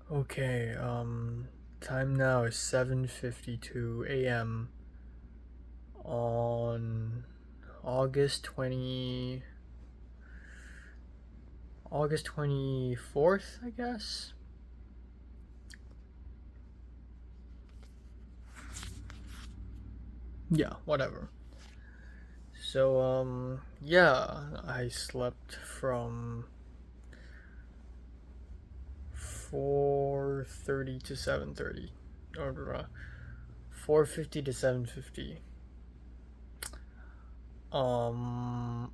Okay, time now is 7:52 a.m. on August 20 August 24th, I guess. Yeah, whatever. So, yeah, I slept from 4:30 to 7:30, or 4:50 to 7:50. Um,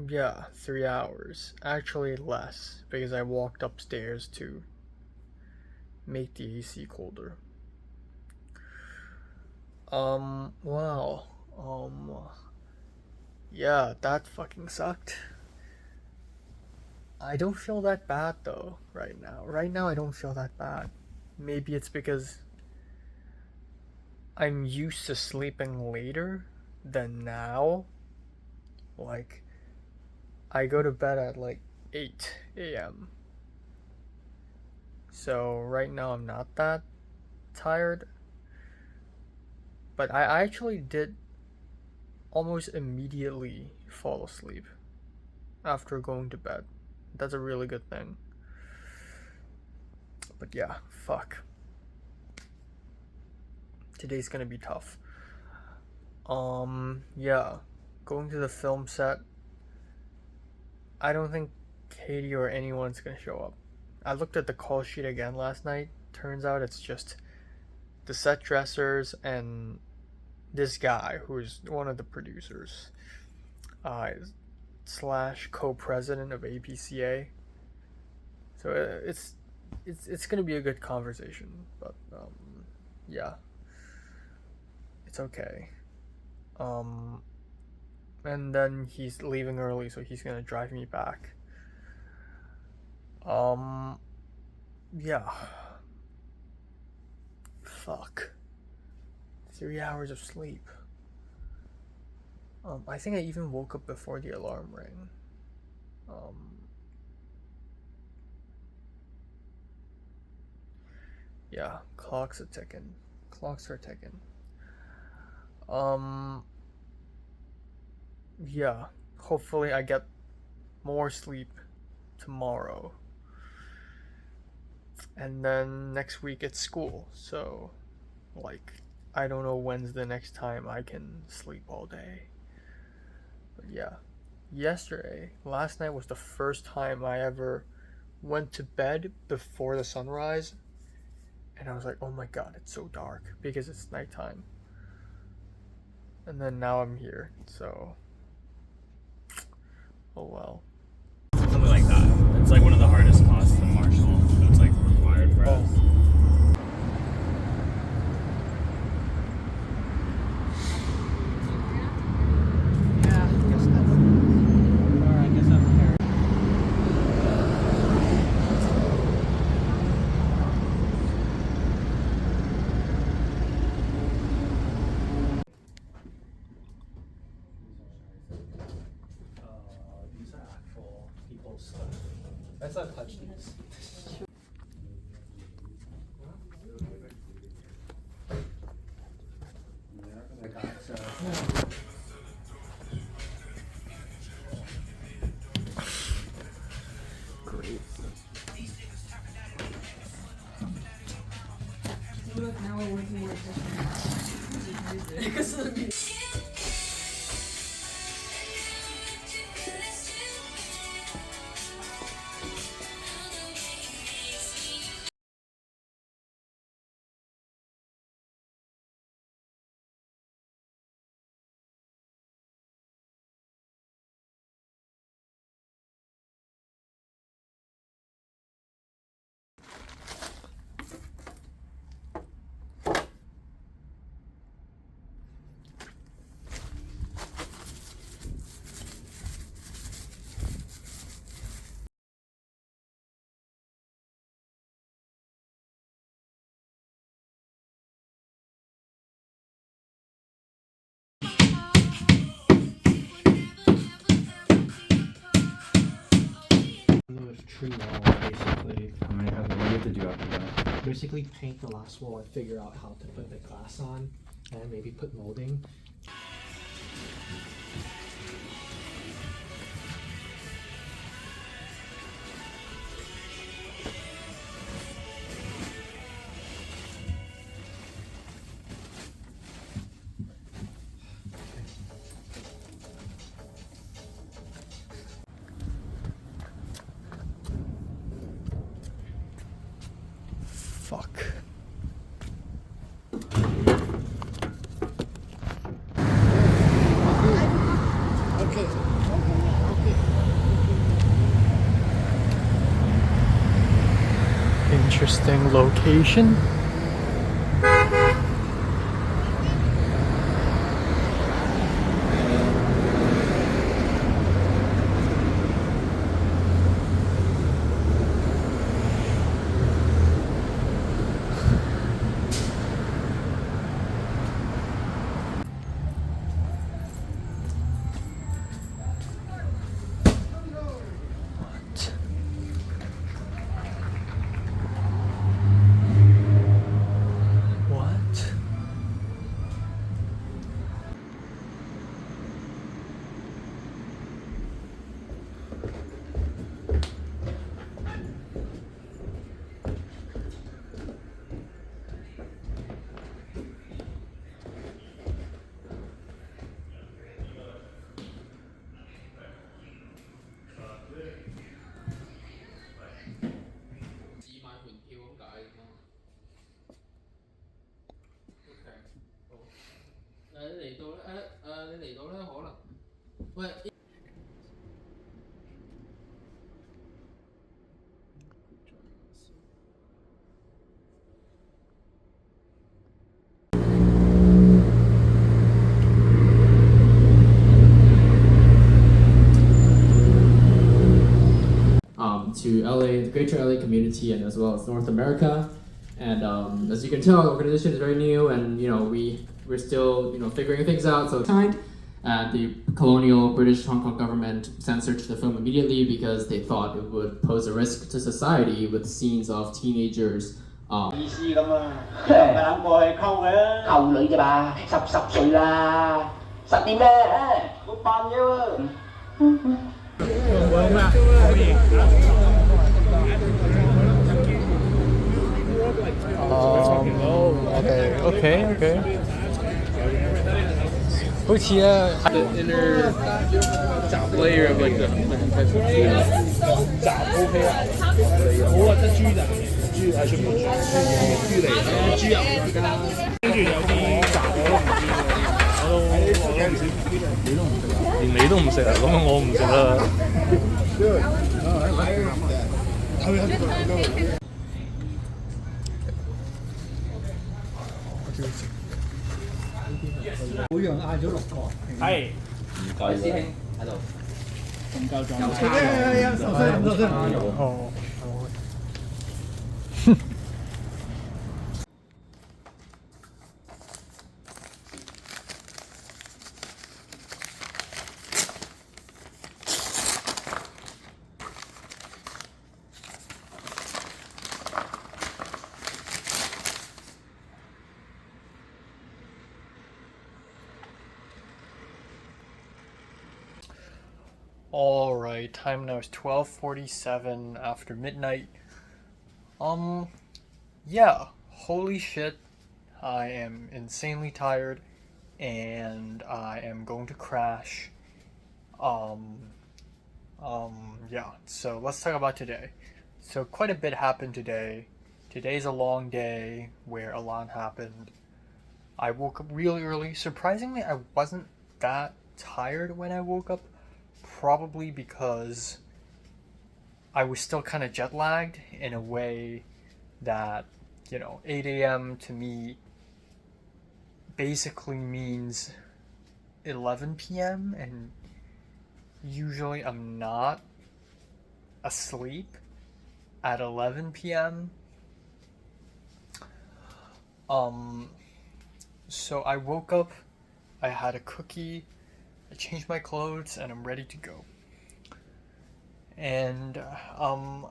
yeah, 3 hours. Actually, less because I walked upstairs to make the AC colder. Wow. Yeah, that fucking sucked. I don't feel that bad though right now. Right now, I don't feel that bad. Maybe it's because I'm used to sleeping later than now. Like, I go to bed at like 8 a.m. So, right now, I'm not that tired. But I actually did almost immediately fall asleep after going to bed. That's a really good thing. But yeah, fuck. Today's gonna be tough. Yeah. Going to the film set. I don't think Katie or anyone's gonna show up. I looked at the call sheet again last night. Turns out it's just the set dressers and this guy who's one of the producers, uh, slash co-president of APCA. So it's gonna be a good conversation, but yeah, it's okay. Um, and then he's leaving early, so he's gonna drive me back. Um, yeah. Fuck. 3 hours of sleep. I think I even woke up before the alarm rang. Um, yeah, clocks are ticking. Clocks are ticking. Um, yeah. Hopefully, I get more sleep tomorrow. And then next week it's school, so, like, I don't know when's the next time I can sleep all day. But yeah, last night was the first time I ever went to bed before the sunrise, and I was like, oh my god, it's so dark because it's nighttime. And then now I'm here, so oh well. Something like that. It's like one of the hardest costs in Marshall. That's like required for us. Yeah, I guess that's. Or I guess I'm here. These are actual people's stuff. Let's not touch these. Great. Look, now we're working more efficiently. Because of the music. Tree wall, basically. I might have a did you have to do? Basically paint the last wall and figure out how to put the glass on and maybe put molding. Fuck. Interesting location. What? To LA, the greater LA community, and as well as North America. And as you can tell, the organization is very new, and we're still figuring things out. So kind, and the colonial British Hong Kong government censored the film immediately because they thought it would pose a risk to society with scenes of teenagers. 意思咁啊，夠膽過去溝佢啊！溝女啫嘛，10歲啦，10點咩？冇扮嘢喎。Okay. 好似啊 The inner top layer of like the type of OK 啊，好啊，得豬咋，豬係全部豬嚟嘅，豬油再加，跟住有啲雜我都唔食啊，咁我唔食啦。每樣嗌咗6個。係。唔該師兄喺度。唔夠裝。受傷。哦。Alright, time now is 12:47 after midnight. Yeah, holy shit, I am insanely tired and I am going to crash. Yeah, so let's talk about today. So quite a bit happened today. Today's a long day where a lot happened. I woke up really early. Surprisingly, I wasn't that tired when I woke up. Probably because I was still kind of jet lagged in a way that, 8 a.m. to me basically means 11 p.m. and usually I'm not asleep at 11 p.m. So I woke up, I had a cookie, I changed my clothes, and I'm ready to go. And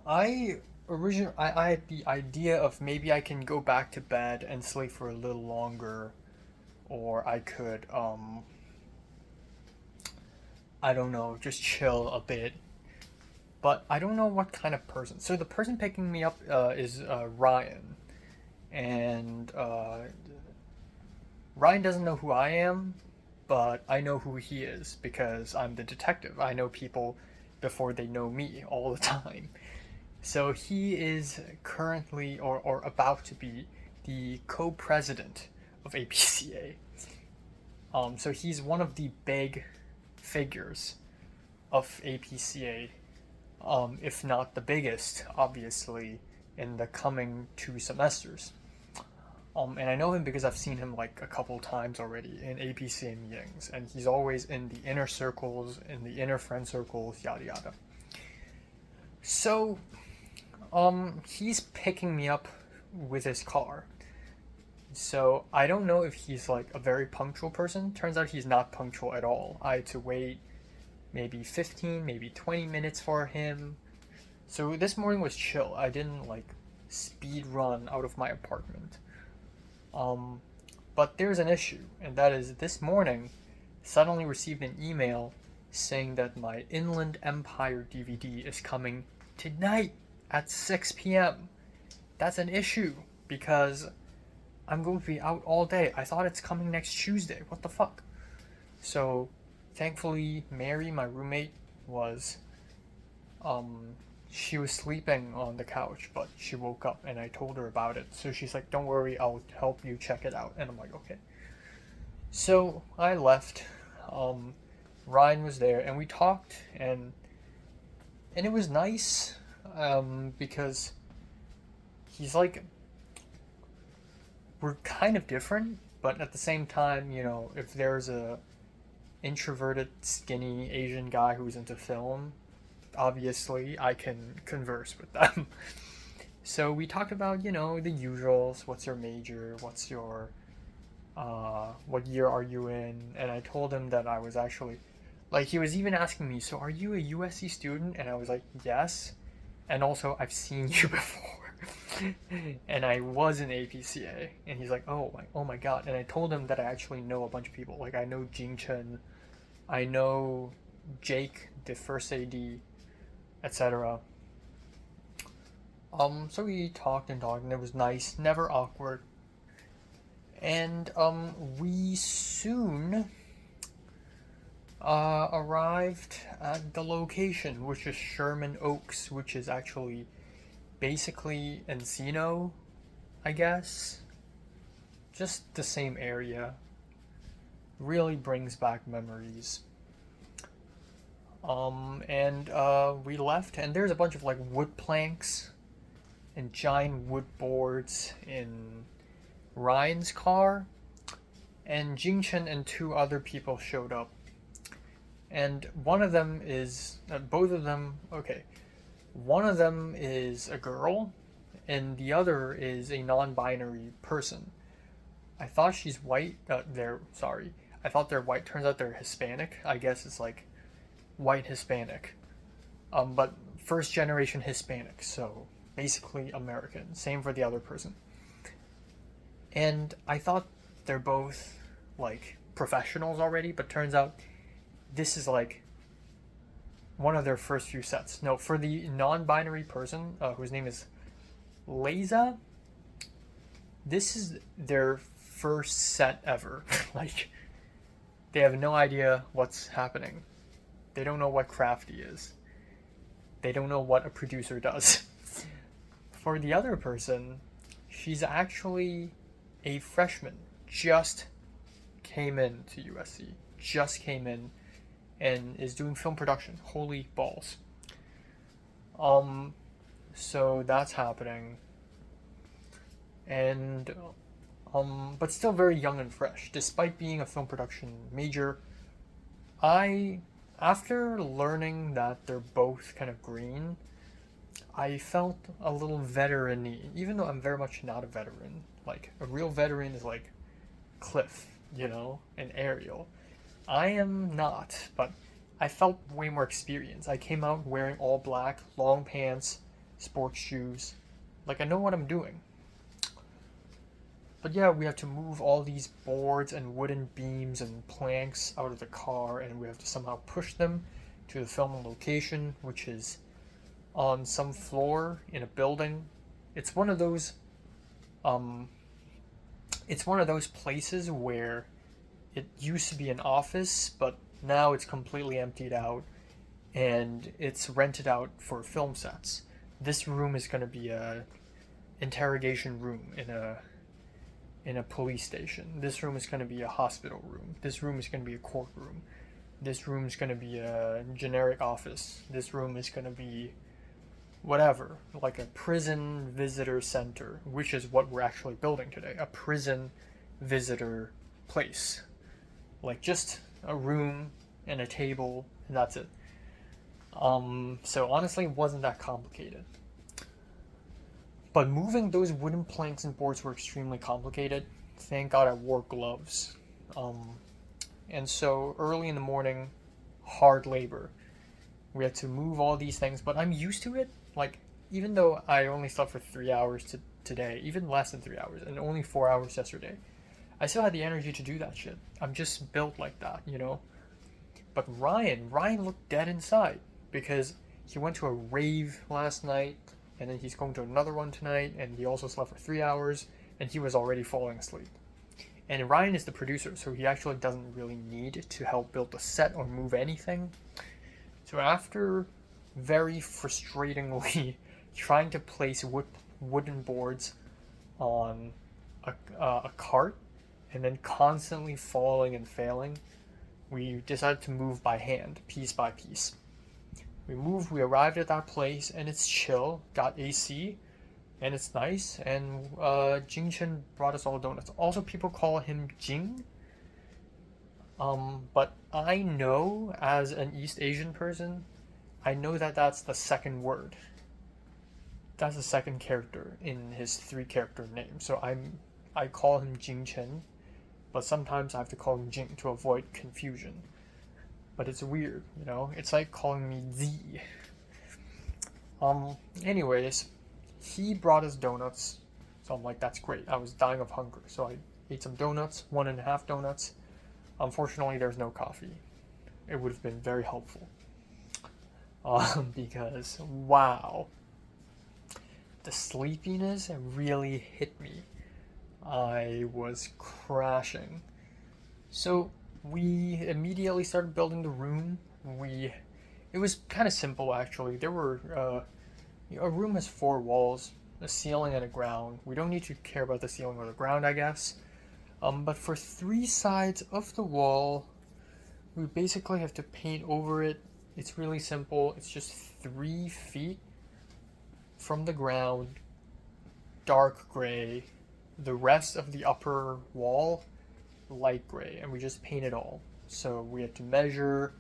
I I had the idea of maybe I can go back to bed and sleep for a little longer, or I could I don't know, just chill a bit. But I don't know what kind of person. So the person picking me up is Ryan, and Ryan doesn't know who I am, but I know who he is because I'm the detective. I know people before they know me all the time. So he is currently or about to be the co-president of APCA. So he's one of the big figures of APCA, if not the biggest, obviously, in the coming 2 semesters. And I know him because I've seen him like a couple times already in APCA meetings, and he's always in the inner circles, in the inner friend circles, yada yada. So, he's picking me up with his car. So I don't know if he's like a very punctual person. Turns out he's not punctual at all. I had to wait maybe 15, maybe 20 minutes for him. So this morning was chill. I didn't like speed run out of my apartment. But there's an issue, and that is this morning suddenly received an email saying that my Inland Empire DVD is coming tonight at 6 p.m. That's an issue because I'm going to be out all day. I thought it's coming next Tuesday. What the fuck? So thankfully Mary, my roommate, was she was sleeping on the couch, but she woke up and I told her about it. So she's like, don't worry, I'll help you check it out. And I'm like, okay. So I left. Ryan was there and we talked, and it was nice because he's like, we're kind of different, but at the same time, you know, if there's a introverted, skinny Asian guy who's into film, obviously I can converse with them. So we talked about, you know, the usuals. What's your major? What's your what year are you in? And I told him that I was actually, like, he was even asking me, so are you a USC student? And I was like, yes, and also I've seen you before. And I was in APCA, and he's like, oh my god. And I told him that I actually know a bunch of people. Like, I know Jing Chen, I know Jake, the first AD, etc. So we talked and it was nice, never awkward. And we soon arrived at the location, which is Sherman Oaks, which is actually basically Encino, I guess. Just the same area. Really brings back memories. And we left, and there's a bunch of like wood planks and giant wood boards in Ryan's car, and Jingchen and 2 other people showed up. And one of them is, both of them, okay. One of them is a girl, and the other is a non-binary person. I thought she's white. I thought they're white. Turns out they're Hispanic. I guess it's like white Hispanic. But first generation Hispanic, so basically American. Same for the other person. And I thought they're both like professionals already, but turns out this is like one of their first few sets. No, for the non-binary person, whose name is Leiza, this is their first set ever. Like, they have no idea what's happening. They don't know what Crafty is. They don't know what a producer does. For the other person, she's actually a freshman. Just came in to USC. Just came in and is doing film production. Holy balls. So that's happening. And but still very young and fresh. Despite being a film production major, after learning that they're both kind of green, I felt a little veteran-y, even though I'm very much not a veteran. Like, a real veteran is like Cliff, you know, and Ariel. I am not, but I felt way more experienced. I came out wearing all black, long pants, sports shoes. Like, I know what I'm doing. But yeah, we have to move all these boards and wooden beams and planks out of the car, and we have to somehow push them to the filming location, which is on some floor in a building. It's one of those places where it used to be an office, but now it's completely emptied out and it's rented out for film sets. This room is going to be a interrogation room in a police station. This room is going to be a hospital room. This room is going to be a courtroom. This room is going to be a generic office. This room is going to be whatever, like a prison visitor center, which is what we're actually building today. A prison visitor place. Like just a room and a table, and that's it. So honestly, it wasn't that complicated. But moving those wooden planks and boards were extremely complicated. Thank God I wore gloves. And so early in the morning, hard labor. We had to move all these things, but I'm used to it. Like, even though I only slept for 3 hours today, even less than 3 hours, and only 4 hours yesterday, I still had the energy to do that shit. I'm just built like that, you know? But Ryan looked dead inside because he went to a rave last night, and then he's going to another one tonight, and he also slept for 3 hours, and he was already falling asleep. And Ryan is the producer, so he actually doesn't really need to help build the set or move anything. So after very frustratingly trying to place wooden boards on a cart and then constantly falling and failing, we decided to move by hand, piece by piece. We arrived at that place, and it's chill, got AC, and it's nice, and Jing Chen brought us all donuts. Also, people call him Jing, but I know, as an East Asian person, I know that that's the second word. That's the second character in his 3-character name, so I call him Jing Chen, but sometimes I have to call him Jing to avoid confusion. But it's weird, you know? It's like calling me Z. Anyways, he brought us donuts, so I'm like, that's great. I was dying of hunger, so I ate some donuts, 1.5 donuts. Unfortunately, there's no coffee. It would have been very helpful. Because, wow. The sleepiness really hit me. I was crashing. So we immediately started building the room. It was kind of simple, actually. There were a room has 4 walls, a ceiling and a ground. We don't need to care about the ceiling or the ground, I guess. But for 3 sides of the wall, we basically have to paint over it. It's really simple. It's just 3 feet from the ground, dark gray. The rest of the upper wall, light gray, and we just paint it all. So we had to measure,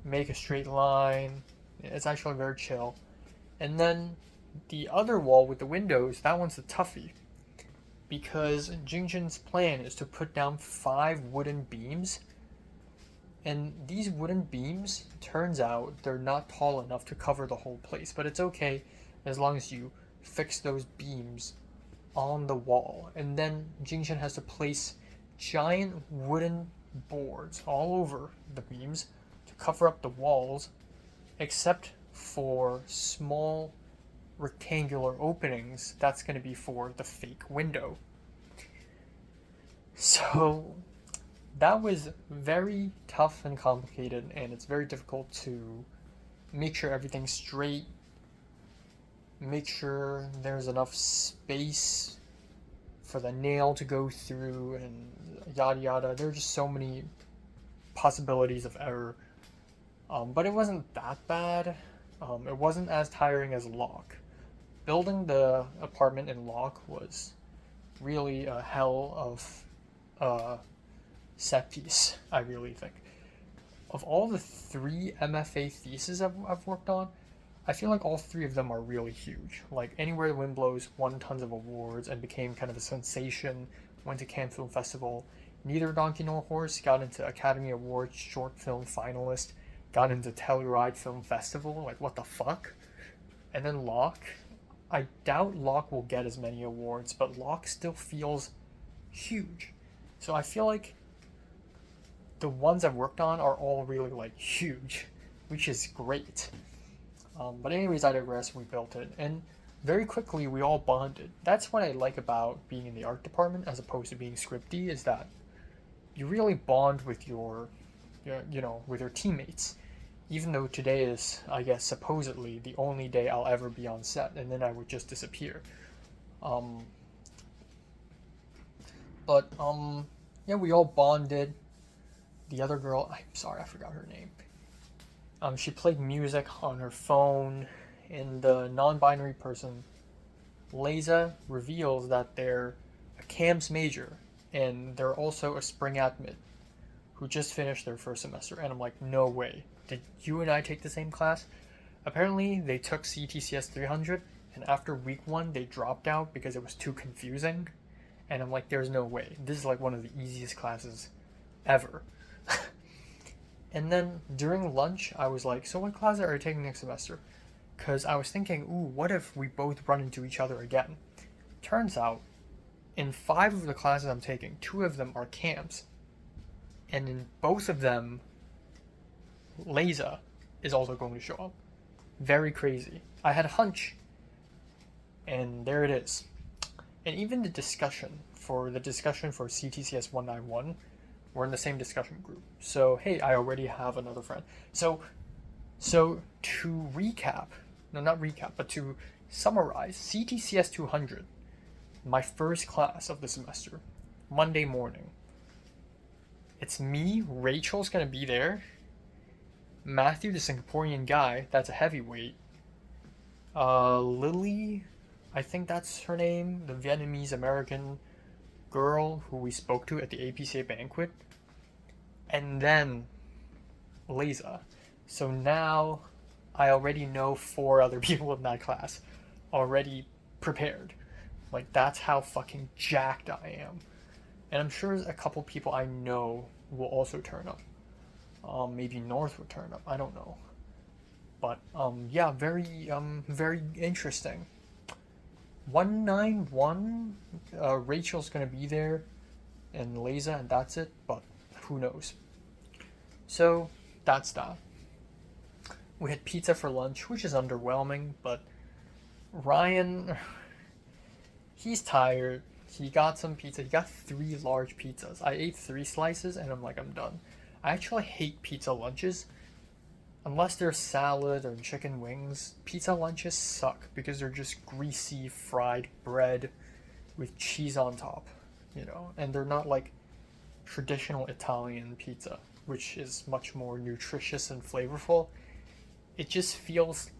make a straight line. It's actually very chill. And then the other wall with the windows, that one's the toughie, because Jingchen's plan is to put down 5 wooden beams, and these wooden beams, turns out they're not tall enough to cover the whole place, but it's okay as long as you fix those beams on the wall. And then Jingchen has to place giant wooden boards all over the beams to cover up the walls, except for small rectangular openings. That's going to be for the fake window. So that was very tough and complicated, and it's very difficult to make sure everything's straight, make sure there's enough space for the nail to go through, and yada yada. There are just so many possibilities of error. But it wasn't that bad. It wasn't as tiring as Locke. Building the apartment in Locke was really a hell of set piece, I really think. Of all the 3 MFA theses I've worked on, I feel like all 3 of them are really huge. Like Anywhere the Wind Blows won tons of awards and became kind of a sensation, went to Cannes Film Festival. Neither Donkey Nor Horse got into Academy Awards short film finalist, got into Telluride Film Festival, like what the fuck? And then Locke, I doubt Locke will get as many awards, but Locke still feels huge. So I feel like the ones I've worked on are all really like huge, which is great. But anyways, I digress. We built it, and very quickly we all bonded. That's what I like about being in the art department as opposed to being scripty, is that you really bond with your with your teammates. Even though today is, I guess, supposedly the only day I'll ever be on set, and then I would just disappear. Yeah, we all bonded. The other girl, I'm sorry, I forgot her name. She played music on her phone, and the non-binary person, Leza, reveals that they're a CAMS major, and they're also a spring admit who just finished their first semester. And I'm like, no way. Did you and I take the same class? Apparently, they took CTCS 300, and after week 1, they dropped out because it was too confusing. And I'm like, there's no way. This is like one of the easiest classes ever. And then during lunch, I was like, so what classes are you taking next semester? Because I was thinking, ooh, what if we both run into each other again? Turns out, in 5 of the classes I'm taking, 2 of them are camps. And in both of them, Leza is also going to show up. Very crazy. I had a hunch, and there it is. And even the discussion for CTCS 191, we're in the same discussion group. So hey, I already have another friend. So to recap, no, not recap, but to summarize, CTCS 200, my first class of the semester, Monday morning. It's me, Rachel's gonna be there, Matthew, the Singaporean guy, that's a heavyweight, Lily, I think that's her name, the Vietnamese American girl who we spoke to at the APCA banquet, and then Leza. So now I already know 4 other people in that class, already prepared. Like, that's how fucking jacked I am. And I'm sure a couple people I know will also turn up. Maybe North will turn up, I don't know. But yeah, very interesting. 191, Rachel's gonna be there, and Leza, and that's it, but who knows. So that's that. We had pizza for lunch, which is underwhelming, but Ryan, he's tired. He got some pizza. He got 3 large pizzas. I ate 3 slices, and I'm like, I'm done. I actually hate pizza lunches. Unless they're salad or chicken wings, pizza lunches suck because they're just greasy fried bread with cheese on top, and they're not like traditional Italian pizza, which is much more nutritious and flavorful. It just feels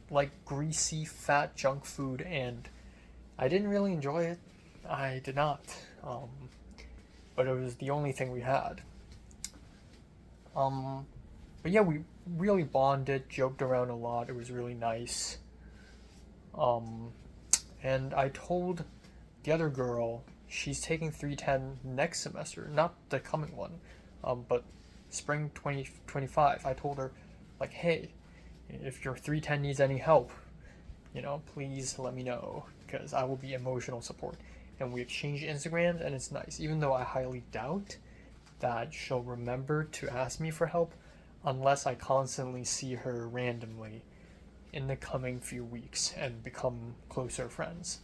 like greasy, fat junk food, and I didn't really enjoy it. I did not. But it was the only thing we had. But yeah, we really bonded, joked around a lot. It was really nice. And I told the other girl she's taking 310 next semester, not the coming one, but spring 2025. I told her, like, hey, if your 310 needs any help, please let me know, because I will be emotional support. And we exchange Instagrams, and it's nice, even though I highly doubt that she'll remember to ask me for help unless I constantly see her randomly in the coming few weeks and become closer friends.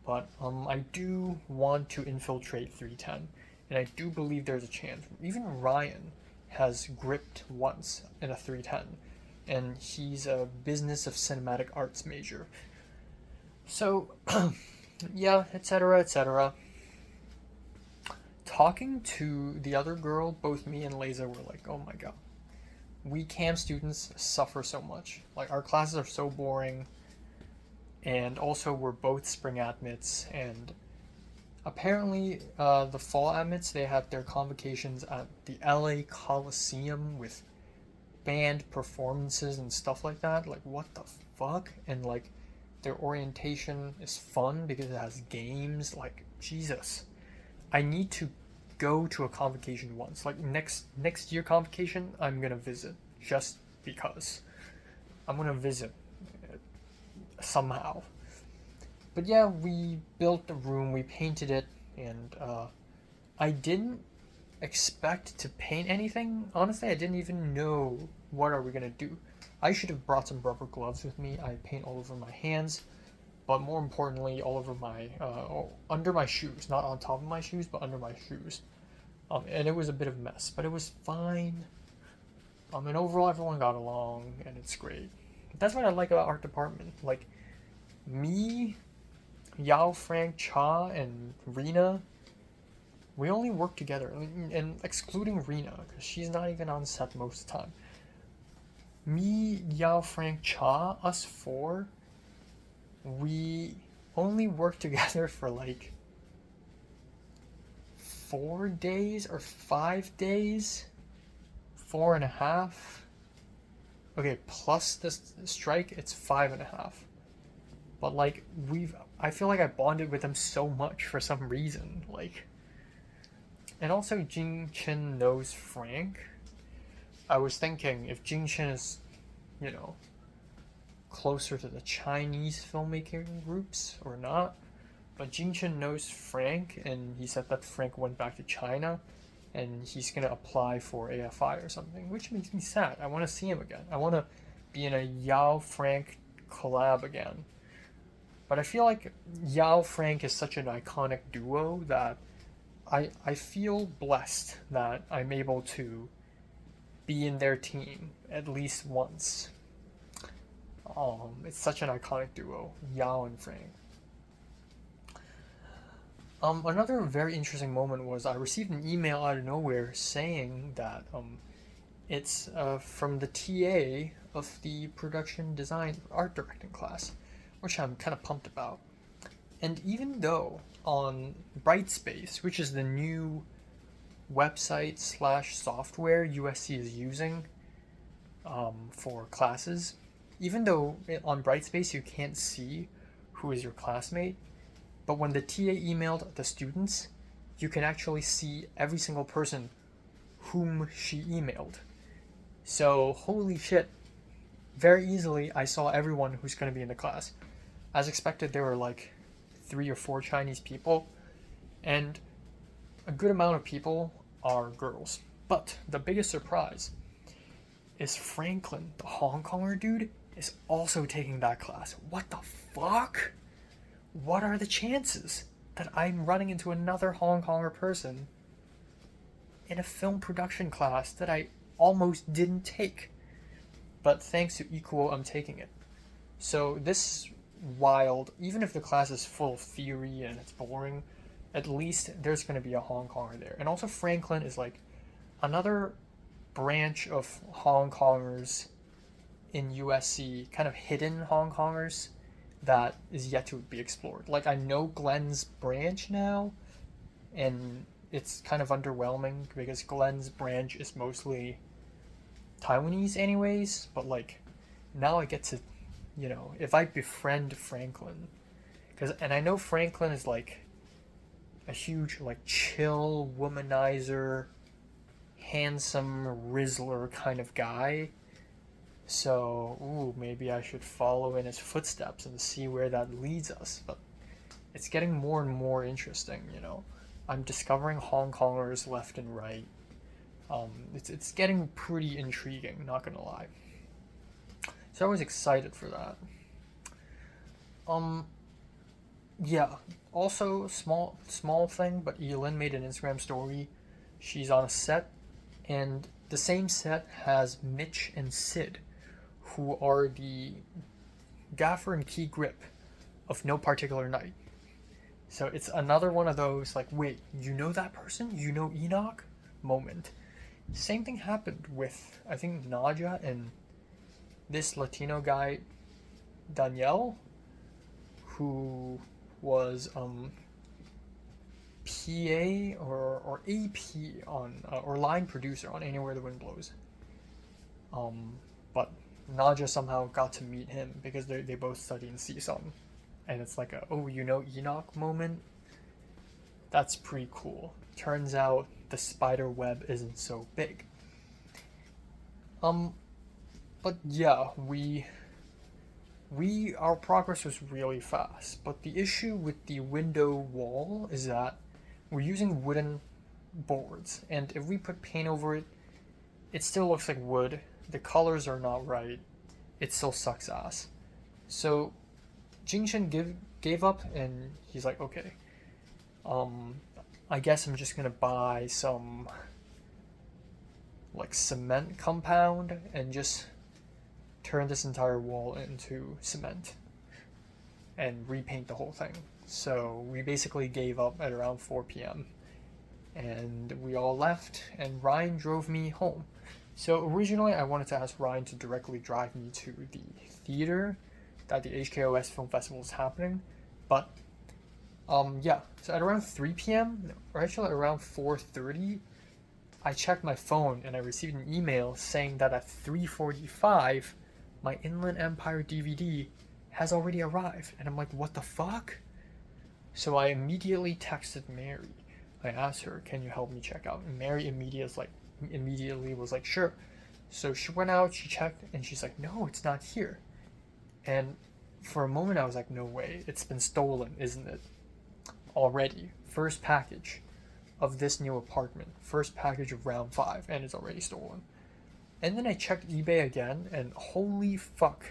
But I do want to infiltrate 310, and I do believe there's a chance. Even Ryan has gripped once in a 310, and he's a business of cinematic arts major. So yeah, etc., etc. Talking to the other girl, both me and Leza were like, oh my god, we CAM students suffer so much. Like, our classes are so boring, and also we're both spring admits, and apparently the fall admits, they have their convocations at the LA Coliseum with band performances and stuff like that. Like, what the fuck? And like, their orientation is fun because it has games. Like, Jesus, I need to go to a convocation once. Like, next year convocation, I'm gonna visit, just because I'm gonna visit somehow. But yeah, we built the room, we painted it, and I didn't expect to paint anything. Honestly, I didn't even know what are we gonna do. I should have brought some rubber gloves with me. I paint all over my hands, but more importantly, all over my under my shoes, not on top of my shoes, but under my shoes. And it was a bit of a mess, but it was fine. And overall, everyone got along, and it's great. That's what I like about art department. Like, me, Yao, Frank, Cha, and Rena, we only work together, and excluding Rena, because she's not even on set most of the time. Me, Yao, Frank, Cha, us four, we only work together for like 4 days or 5 days, 4.5. Okay, plus this strike, it's 5.5. But like I feel like I bonded with them so much for some reason, like. And also, Jing Chen knows Frank. I was thinking if Jing Chen is, you know, closer to the Chinese filmmaking groups or not. But Jing Chen knows Frank, and he said that Frank went back to China, and he's gonna apply for AFI or something, which makes me sad. I want to see him again. I want to be in a Yao Frank collab again. But I feel like Yao Frank is such an iconic duo that I feel blessed that I'm able to be in their team at least once. It's such an iconic duo, Yao and Frank. Another very interesting moment was I received an email out of nowhere saying that it's from the TA of the production design art directing class, which I'm kind of pumped about. And even though on Brightspace, which is the new website / software USC is using for classes, even though on Brightspace you can't see who is your classmate, but when the TA emailed the students, you can actually see every single person whom she emailed. So holy shit, very easily I saw everyone who's going to be in the class. As expected, there were like 3 or 4 Chinese people, and a good amount of people are girls. But the biggest surprise is Franklin, the Hong Konger dude, is also taking that class. What the fuck? What are the chances that I'm running into another Hong Konger person in a film production class that I almost didn't take? But thanks to Ikuo, I'm taking it. So this wild, even if the class is full of theory and it's boring, at least there's going to be a Hong Konger there. And also Franklin is like another branch of Hong Kongers in USC, kind of hidden Hong Kongers that is yet to be explored. Like, I know Glenn's branch now, and it's kind of underwhelming because Glenn's branch is mostly Taiwanese anyways, but like now I get to, you know, if I befriend Franklin, and I know Franklin is like a huge like chill womanizer, handsome Rizzler kind of guy, so maybe I should follow in his footsteps and see where that leads us. But it's getting more and more interesting, you know. I'm discovering Hong Kongers left and right. It's getting pretty intriguing, not gonna lie. So I was excited for that. Yeah. Also, small thing, but Elin made an Instagram story. She's on a set, and the same set has Mitch and Sid, who are the gaffer and key grip of No Particular Night. So it's another one of those, like, wait, you know that person? You know Enoch? Moment. Same thing happened with, I think, Naja and this Latino guy, Danielle, who was PA or AP on, or line producer on Anywhere the Wind Blows. But Naja somehow got to meet him because they both study in CSUN. And it's like a, oh, you know Enoch moment. That's pretty cool. Turns out the spider web isn't so big. But yeah, we our progress was really fast, but the issue with the window wall is that we're using wooden boards, and if we put paint over it, it still looks like wood. The colors are not right. It still sucks ass. So Jingshen gave up, and he's like, okay, I guess I'm just gonna buy some like cement compound and just turn this entire wall into cement and repaint the whole thing. So we basically gave up at around 4 p.m. and we all left, and Ryan drove me home. So originally I wanted to ask Ryan to directly drive me to the theater that the HKOS Film Festival is happening, but yeah, so at around 3 p.m. or actually around 4:30, I checked my phone and I received an email saying that at 3:45 my Inland Empire DVD has already arrived, and I'm like, what the fuck? So I immediately texted Mary. I asked her, can you help me check out? And Mary immediately was like, sure. So she went out, she checked, and she's like, no, it's not here. And for a moment I was like, no way, it's been stolen, isn't it? Already, first package of this new apartment, first package of round 5, and it's already stolen. And then I checked eBay again, and holy fuck,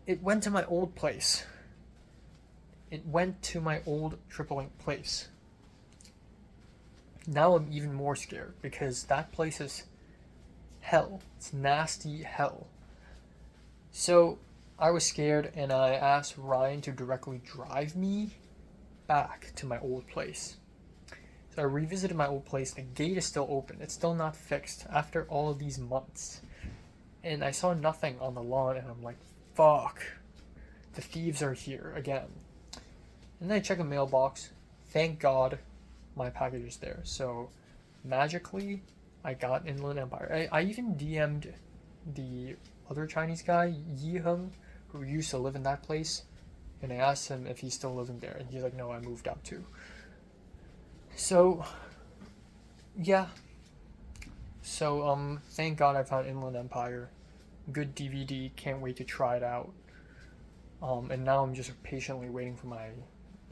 it went to my old place. It went to my old TripleLink place. Now I'm even more scared because that place is hell. It's nasty hell. So I was scared, and I asked Ryan to directly drive me back to my old place. So I revisited my old place. The gate is still open. It's still not fixed after all of these months. And I saw nothing on the lawn, and I'm like, fuck. The thieves are here again. And then I check a mailbox. Thank God my package is there. So magically, I got Inland Empire. I even DM'd the other Chinese guy, Yi Heng, who used to live in that place. And I asked him if he's still living there. And he's like, no, I moved out too. So, yeah. So, thank God I found Inland Empire. Good DVD. Can't wait to try it out. And now I'm just patiently waiting for my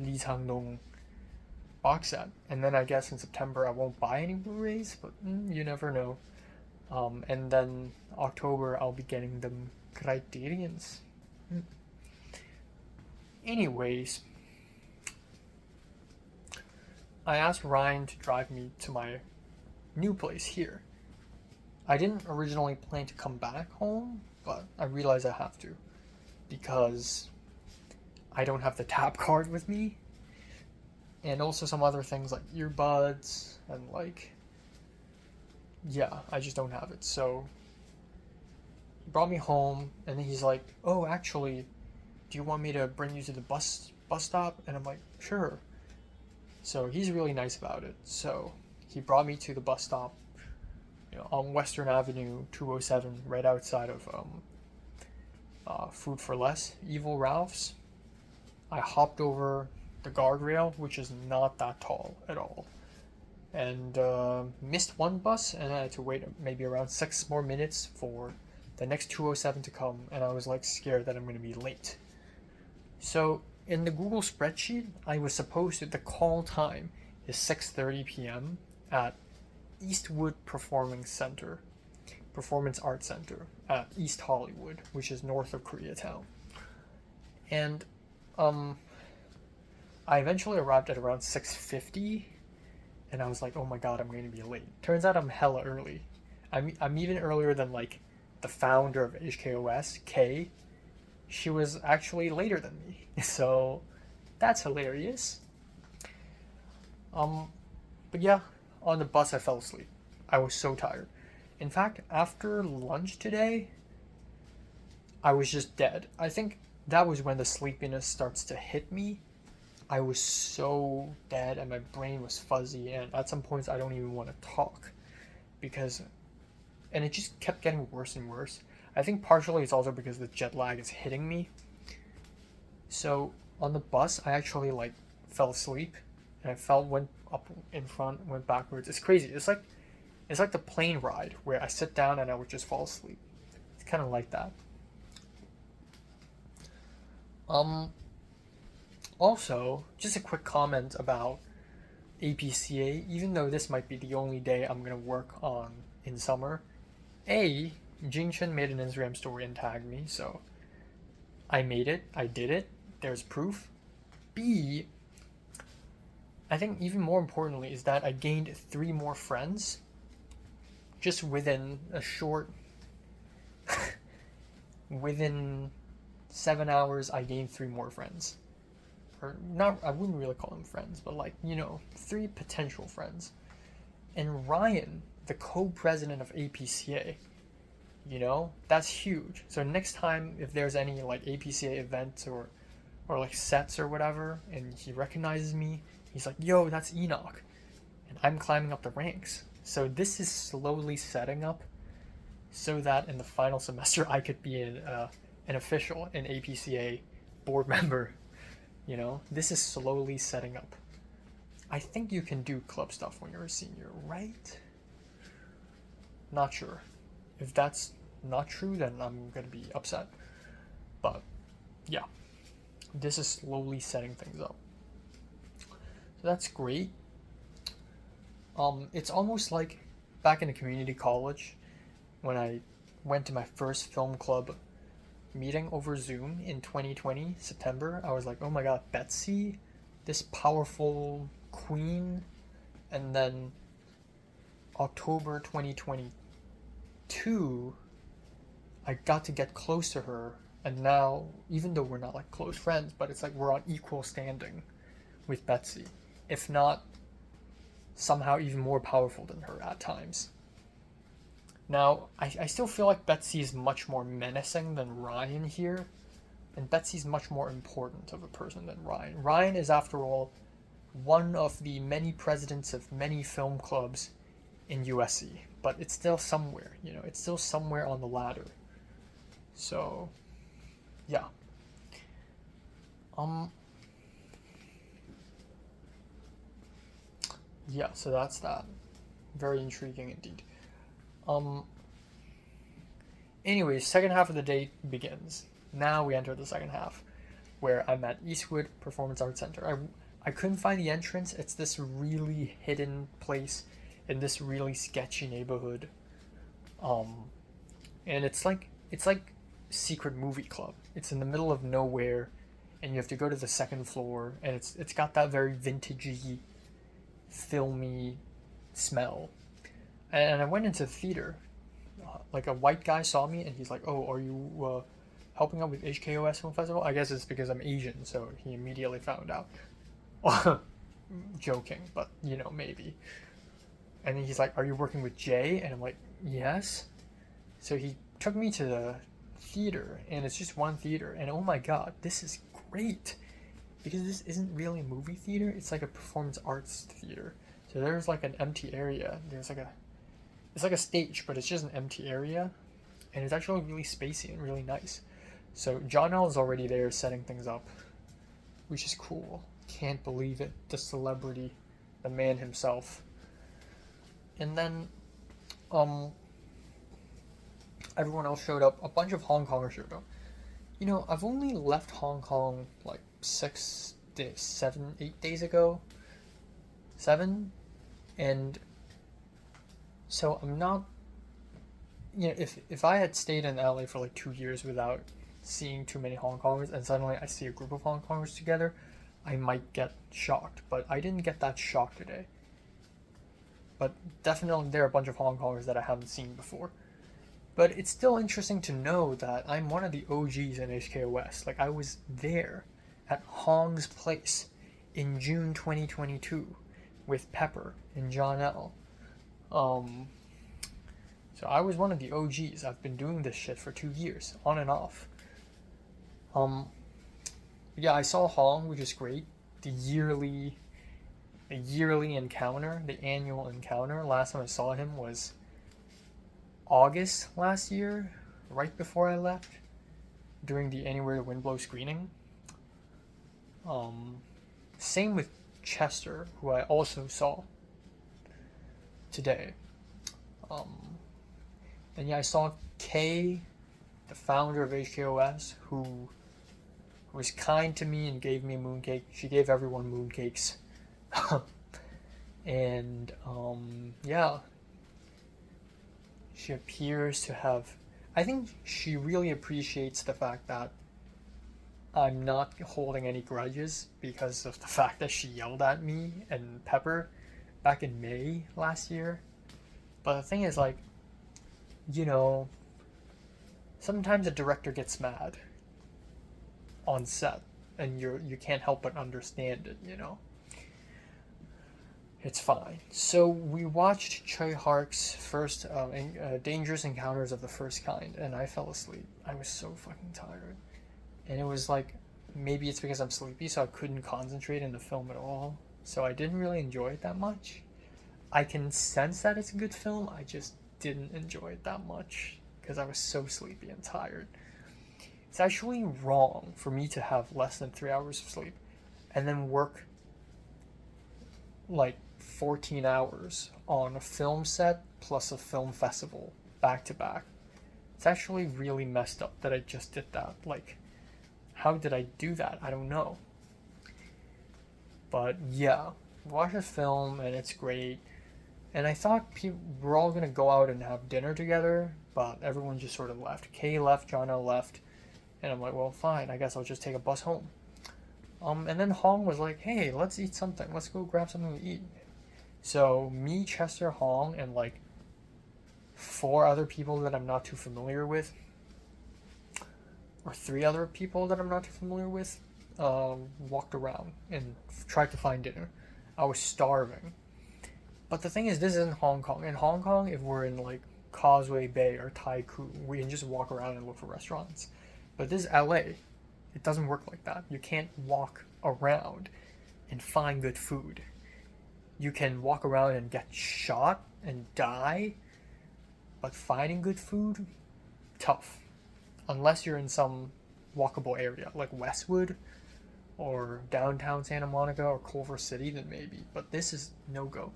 Li Changdong box set. And then I guess in September I won't buy any Blu-rays, but you never know. And then October I'll be getting the Criterions. Anyways, I asked Ryan to drive me to my new place here. I didn't originally plan to come back home, but I realized I have to because I don't have the tap card with me, and also some other things like earbuds and like, yeah, I just don't have it. So he brought me home, and then he's like, oh, actually, do you want me to bring you to the bus stop? And I'm like, sure. So he's really nice about it. So he brought me to the bus stop, on Western Avenue 207, right outside of Food for Less, Evil Ralph's. I hopped over the guardrail, which is not that tall at all, and missed one bus, and I had to wait maybe around 6 more minutes for the next 207 to come, and I was like scared that I'm going to be late. So in the Google spreadsheet, I was supposed to, the call time is 6:30 p.m. at Eastwood Performance Arts Center at East Hollywood, which is north of Koreatown. And I eventually arrived at around 6:50, and I was like, oh my god, I'm going to be late. Turns out I'm hella early. I'm even earlier than like the founder of HKOS, Kay. She was actually later than me, so that's hilarious. But yeah, on the bus I fell asleep. I was so tired. In fact, after lunch today, I was just dead. I think that was when the sleepiness starts to hit me. I was so dead and my brain was fuzzy, and at some points I don't even want to talk and it just kept getting worse and worse. I think partially it's also because the jet lag is hitting me. So on the bus, I actually like fell asleep, and went up in front, went backwards. It's crazy. It's like the plane ride where I sit down and I would just fall asleep. It's kind of like that. Also, just a quick comment about APCA. Even though this might be the only day I'm gonna work on in summer, Jingchen made an Instagram story and tagged me, so I made it. I did it. There's proof. B, I think even more importantly is that I gained 3 more friends just within a short within 7 hours. I gained 3 more friends. Or not, I wouldn't really call them friends, but like, 3 potential friends. And Ryan, the co-president of APCA, that's huge. So next time if there's any like APCA events or like sets or whatever and he recognizes me, he's like, yo, that's Enoch, and I'm climbing up the ranks. So this is slowly setting up so that in the final semester I could be an official, an APCA board member. This is slowly setting up. I think you can do club stuff when you're a senior, right? Not sure. If that's not true, then I'm gonna be upset. But yeah, this is slowly setting things up. So that's great. It's almost like back in a community college when I went to my first film club meeting over Zoom in 2020, September. I was like, oh my god, Betsy, this powerful queen. And then October 2022, I got to get close to her, and now, even though we're not like close friends, but it's like we're on equal standing with Betsy, if not somehow even more powerful than her at times. Now, I still feel like Betsy is much more menacing than Ryan here, and Betsy's much more important of a person than Ryan. Ryan is, after all, one of the many presidents of many film clubs in USC, but it's still somewhere, it's still somewhere on the ladder. So, yeah. Yeah, so that's that. Very intriguing indeed. Anyways, second half of the day begins. Now we enter the second half, where I'm at Eastwood Performance Arts Center. I couldn't find the entrance. It's this really hidden place in this really sketchy neighborhood. And it's like secret movie club. It's in the middle of nowhere, and you have to go to the second floor, and it's got that very vintagey, filmy smell. And I went into the theater. Like a white guy saw me, and he's like, "Oh, are you helping out with HKOS Film Festival?" I guess it's because I'm Asian, so he immediately found out. Joking, but maybe. And then he's like, "Are you working with Jay?" And I'm like, "Yes." So he took me to the theater, and it's just one theater, and oh my god, this is great, because this isn't really a movie theater, it's like a performance arts theater. So there's like an empty area, it's like a stage, but it's just an empty area, and it's actually really spacey and really nice. So John L is already there setting things up, which is cool. Can't believe it, the celebrity, the man himself. And then everyone else showed up. A bunch of Hong Kongers showed up. I've only left Hong Kong like 6 days, 7, 8 days ago. 7? And so I'm not, if I had stayed in LA for like 2 years without seeing too many Hong Kongers, and suddenly I see a group of Hong Kongers together, I might get shocked. But I didn't get that shocked today. But definitely there are a bunch of Hong Kongers that I haven't seen before. But it's still interesting to know that I'm one of the OGs in HKOS. Like, I was there at Hong's Place in June 2022 with Pepper and John L. So I was one of the OGs. I've been doing this shit for 2 years, on and off. Yeah, I saw Hong, which is great. The yearly encounter, the annual encounter. Last time I saw him was August last year, right before I left, during the Anywhere the Wind Blows screening. Same with Chester, who I also saw today. And yeah, I saw Kay, the founder of HKOS, who was kind to me and gave me a mooncake. She gave everyone mooncakes. And yeah, she appears to have, I think she really appreciates the fact that I'm not holding any grudges because of the fact that she yelled at me and Pepper back in May last year. But the thing is, like, you know, sometimes a director gets mad on set and you can't help but understand it, you know. It's fine. So we watched Choi Hark's first Dangerous Encounters of the First Kind, and I fell asleep. I was so fucking tired. And it was like, maybe it's because I'm sleepy, so I couldn't concentrate in the film at all. So I didn't really enjoy it that much. I can sense that it's a good film, I just didn't enjoy it that much because I was so sleepy and tired. It's actually wrong for me to have less than 3 hours of sleep and then work like 14 hours on a film set plus a film festival back to back. It's actually really messed up that I just did that. Like, how did I do that? I don't know. But yeah, watch a film and it's great. And I thought we're all gonna go out and have dinner together, but everyone just sort of left. Kay left, Jono left, and I'm like, well, fine, I guess I'll just take a bus home. And then Hong was like, hey, let's eat something. Let's go grab something to eat. So me, Chester, Hong, and like 4 other people that I'm not too familiar with, or 3 other people that I'm not too familiar with, walked around and tried to find dinner. I was starving. But the thing is, this isn't Hong Kong. In Hong Kong, if we're in like Causeway Bay or Tai Kung, we can just walk around and look for restaurants. But this is LA. It doesn't work like that. You can't walk around and find good food. You can walk around and get shot and die, but finding good food, tough. Unless you're in some walkable area like Westwood or downtown Santa Monica or Culver City, then maybe. But this is no-go.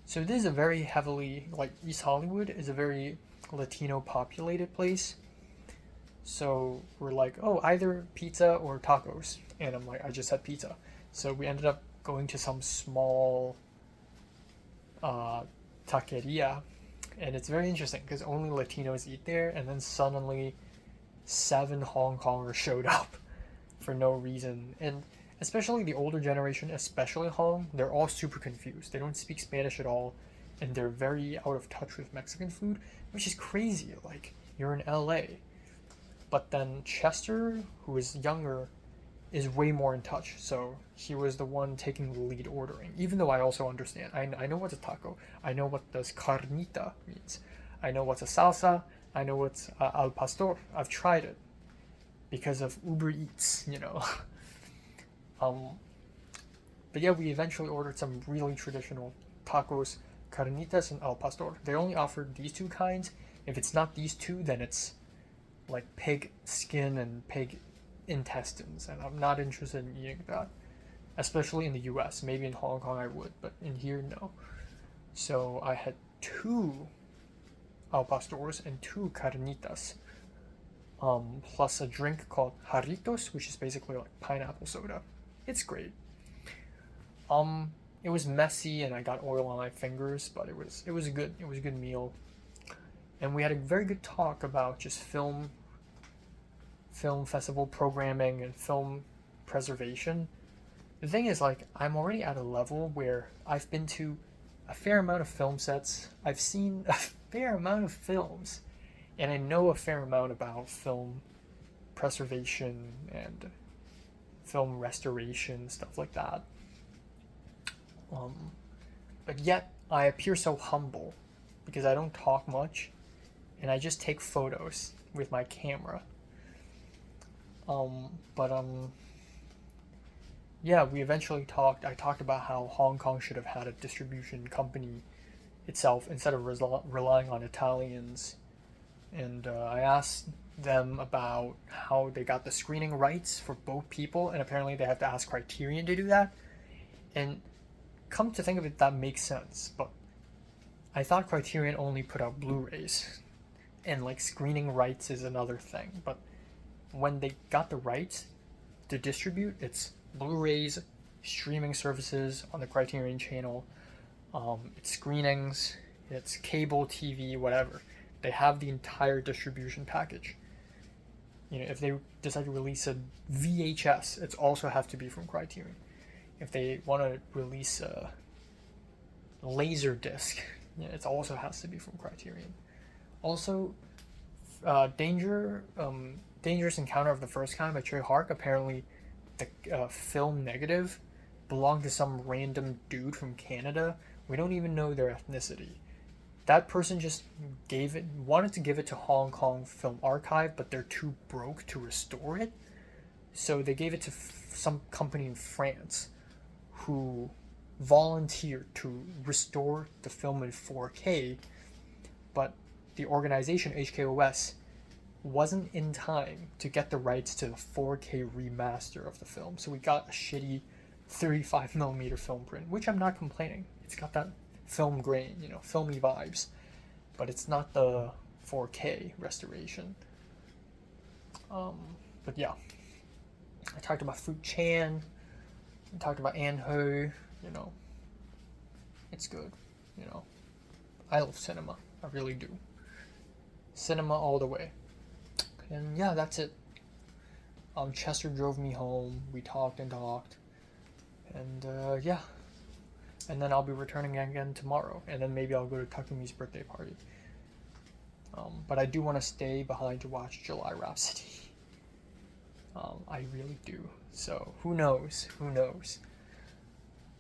So this is a very heavily, like East Hollywood is a very Latino populated place. So we're like, oh, either pizza or tacos. And I'm like, I just had pizza. So we ended up going to some small taqueria. And it's very interesting because only Latinos eat there. And then suddenly 7 Hong Kongers showed up for no reason. And especially the older generation, especially Hong, they're all super confused. They don't speak Spanish at all. And they're very out of touch with Mexican food, which is crazy. Like, you're in LA. But then Chester, who is younger, is way more in touch. So he was the one taking the lead ordering. Even though I also understand. I know what's a taco. I know what this carnita means. I know what's a salsa. I know what's al pastor. I've tried it. Because of Uber Eats, you know. But yeah, we eventually ordered some really traditional tacos, carnitas and al pastor. They only offered these 2 kinds. If it's not these 2, then it's like pig skin and pig intestines, and I'm not interested in eating that, especially in the US. Maybe in Hong Kong I would, but in here, no. So I had 2 al pastors and 2 carnitas, plus a drink called Jarritos, which is basically like pineapple soda. It's great. It was messy and I got oil on my fingers, but it was a good meal. And we had a very good talk about just film festival programming and film preservation. The thing is, like, I'm already at a level where I've been to a fair amount of film sets. I've seen a fair amount of films, and I know a fair amount about film preservation and film restoration, stuff like that. But yet I appear so humble because I don't talk much and I just take photos with my camera. Yeah, we eventually talked. I talked about how Hong Kong should have had a distribution company itself instead of relying on Italians. And I asked them about how they got the screening rights for both people, and apparently they have to ask Criterion to do that. And come to think of it, that makes sense, but I thought Criterion only put out Blu-rays, and like screening rights is another thing. But when they got the rights, to distribute, it's Blu-rays, streaming services on the Criterion channel, it's screenings, it's cable TV, whatever. They have the entire distribution package. You know, if they decide to release a VHS, it also has to be from Criterion. If they want to release a laser disc, you know, it also has to be from Criterion. Also, Dangerous Encounter of the First Kind by Trey Hark, apparently the film negative belonged to some random dude from Canada. We don't even know their ethnicity. That person just wanted to give it to Hong Kong Film Archive, but they're too broke to restore it. So they gave it to some company in France who volunteered to restore the film in 4K, but the organization HKOS wasn't in time to get the rights to the 4K remaster of the film. So we got a shitty 35mm film print, which I'm not complaining. It's got that film grain, you know, filmy vibes, but it's not the 4K restoration. But yeah, I talked about Fu Chan, I talked about An Ho, you know, it's good, you know. I love cinema, I really do. Cinema all the way. And yeah, that's it. Chester drove me home, we talked and talked, and yeah. And then I'll be returning again tomorrow, and then maybe I'll go to Takumi's birthday party. But I do want to stay behind to watch July Rhapsody. I really do. So who knows?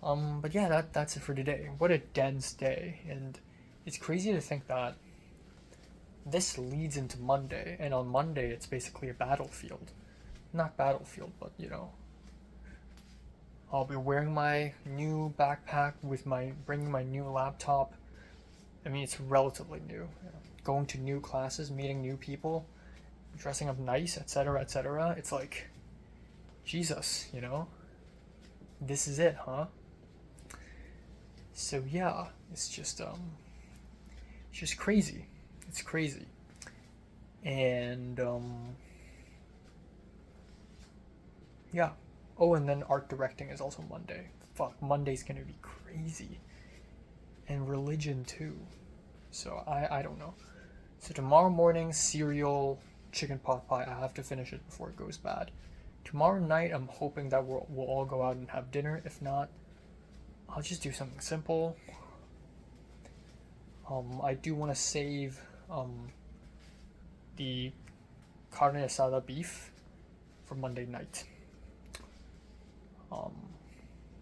But yeah, that's it for today. What a dense day, and it's crazy to think that this leads into Monday, and on Monday it's basically a battlefield. Not battlefield, but you know. I'll be wearing my new backpack bringing my new laptop. I mean, it's relatively new. Going to new classes, meeting new people, dressing up nice, etc., etc. It's like, Jesus, you know? This is it, huh? So yeah, it's just crazy. It's crazy. And, yeah. Oh, and then art directing is also Monday. Fuck, Monday's gonna be crazy. And religion too. So I don't know. So tomorrow morning, cereal, chicken pot pie. I have to finish it before it goes bad. Tomorrow night, I'm hoping that we'll all go out and have dinner. If not, I'll just do something simple. I do want to save the carne asada beef for Monday night.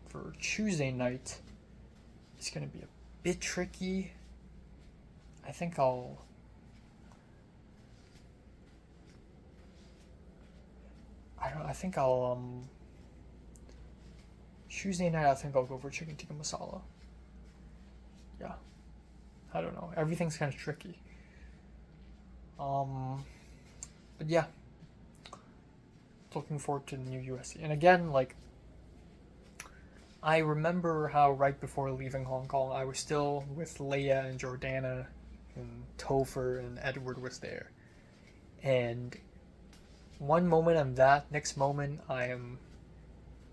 For Tuesday night, it's gonna be a bit tricky. I think Tuesday night, I think I'll go for chicken tikka masala. Yeah. I don't know. Everything's kind of tricky. But yeah. Looking forward to the new USC. And again, like, I remember how right before leaving Hong Kong, I was still with Leia and Jordana, and Topher and Edward was there. And one moment I'm that, next moment I am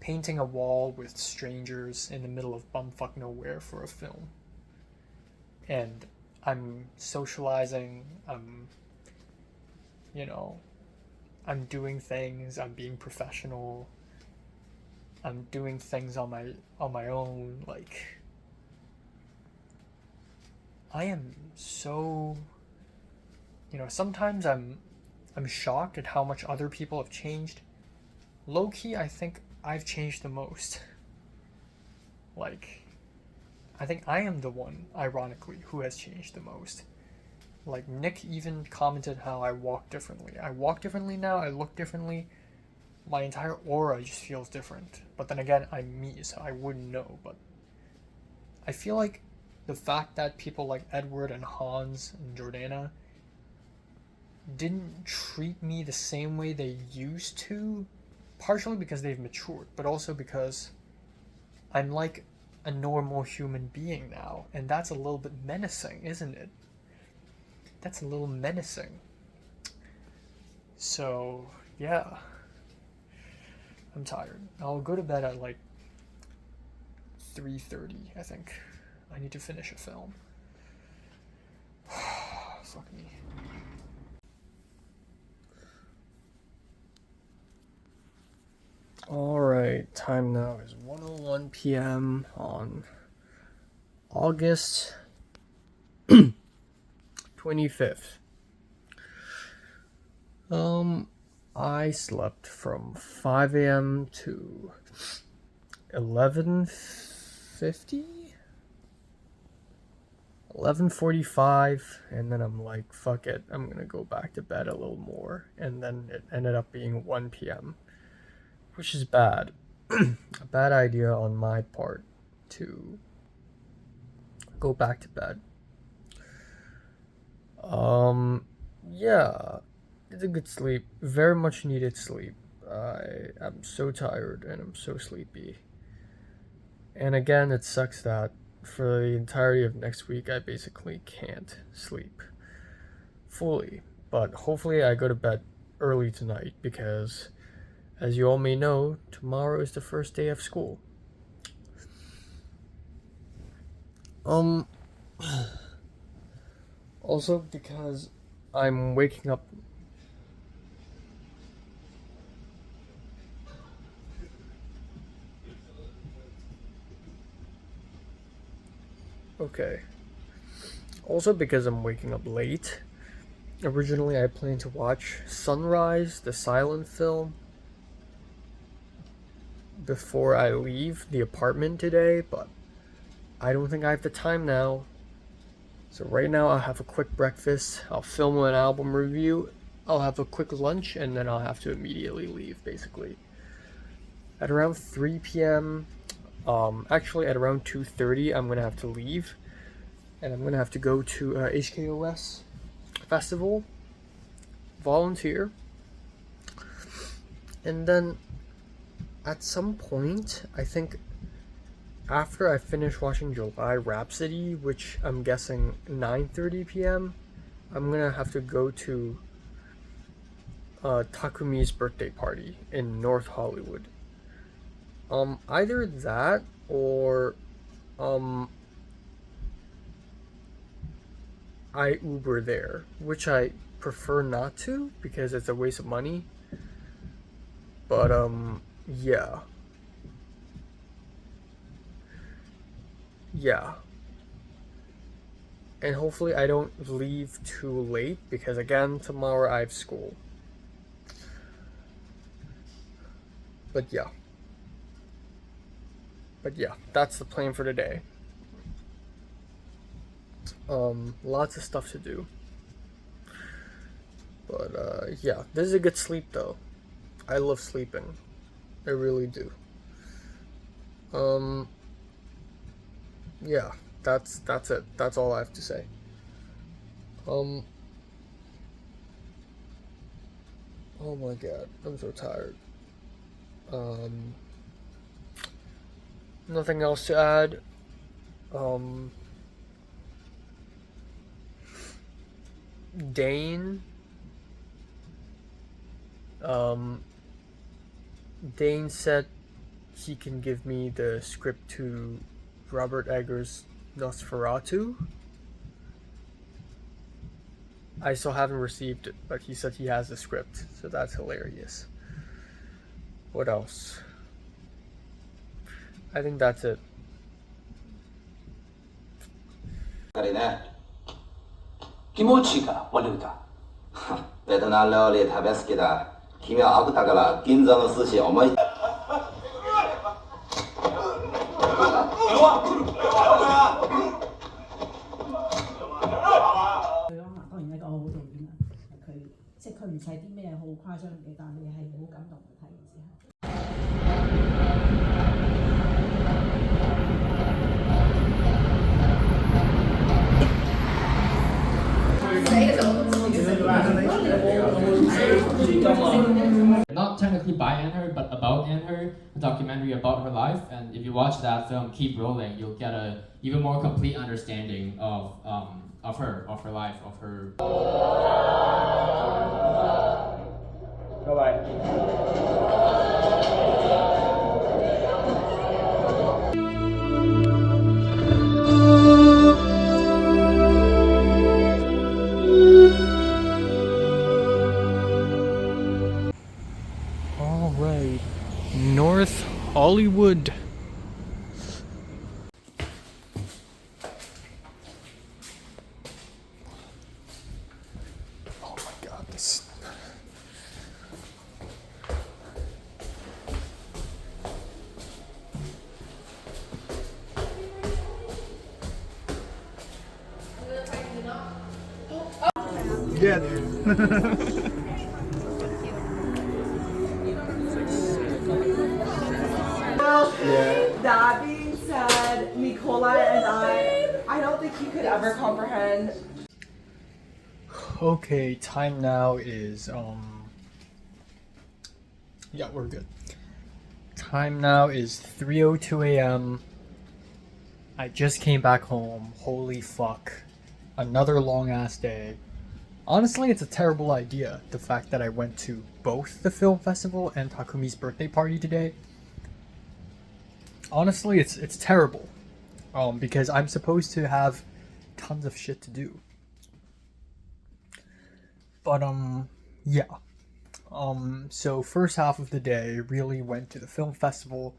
painting a wall with strangers in the middle of bumfuck nowhere for a film. And I'm socializing, I'm doing things, I'm being professional, I'm doing things on my own, like, I am so, sometimes I'm shocked at how much other people have changed. Low-key, I think I've changed the most. Like, I think I am the one, ironically, who has changed the most. Like, Nick even commented how I walk differently. I walk differently now, I look differently. My entire aura just feels different. But then again, I'm me, so I wouldn't know. But I feel like the fact that people like Edward and Hans and Jordana didn't treat me the same way they used to, partially because they've matured, but also because I'm like a normal human being now, and that's a little bit menacing, isn't it? That's a little menacing. So, yeah. I'm tired. I'll go to bed at like 3:30, I think. I need to finish a film. Fuck me. Alright, time now is 1:01 p.m. on August 25th. I slept from 5 a.m. to 11:50? 11:45, and then I'm like, fuck it, I'm gonna go back to bed a little more, and then it ended up being 1 p.m., which is bad. A bad idea on my part to go back to bed. Yeah, it's a good sleep, very much needed sleep. I'm so tired and I'm so sleepy. And again, it sucks that for the entirety of next week, I basically can't sleep fully. But hopefully I go to bed early tonight because, as you all may know, tomorrow is the first day of school. Also because I'm waking up. Okay. Also because I'm waking up late. Originally I planned to watch Sunrise, the silent film, before I leave the apartment today, but I don't think I have the time now. So right now I'll have a quick breakfast, I'll film an album review, I'll have a quick lunch, and then I'll have to immediately leave, basically. At around 3 p.m., actually at around 2:30, I'm gonna have to leave, and I'm gonna have to go to HKOS Festival, volunteer, and then at some point, I think after I finish watching July Rhapsody, which I'm guessing 9:30 p.m., I'm gonna have to go to Takumi's birthday party in North Hollywood. Either that or I Uber there, which I prefer not to because it's a waste of money. But yeah. And hopefully I don't leave too late because again, tomorrow I have school. But yeah, that's the plan for today. Lots of stuff to do. But yeah, this is a good sleep though. I love sleeping. I really do. Yeah, that's it. That's all I have to say. Oh my god, I'm so tired. Nothing else to add. Dane said he can give me the script to Robert Eggers' Nosferatu. I still haven't received it, but he said he has the script, so that's hilarious. What else? I think that's it. 김오치가 원래부터 베트남料理食べ好きだ君は悪だから銀座の寿司お前當然一個好導演啦，佢即係佢唔使啲咩好誇張嘅，但係你係好感動嘅睇完之後。Not technically by Anne-Her, but about Anne-Her, a documentary about her life. And if you watch that film, Keep Rolling, you'll get a even more complete understanding of her life, of her. Bye bye. Hollywood. Oh my god, this. Yeah, dude. That being said, Nicola and I don't think you could ever comprehend. Okay, time now is yeah, we're good. Time now is 3:02 a.m. I just came back home. Holy fuck. Another long ass day. Honestly, it's a terrible idea, the fact that I went to both the film festival and Takumi's birthday party today. Honestly, it's terrible. Because I'm supposed to have tons of shit to do. But yeah. So first half of the day really went to the film festival.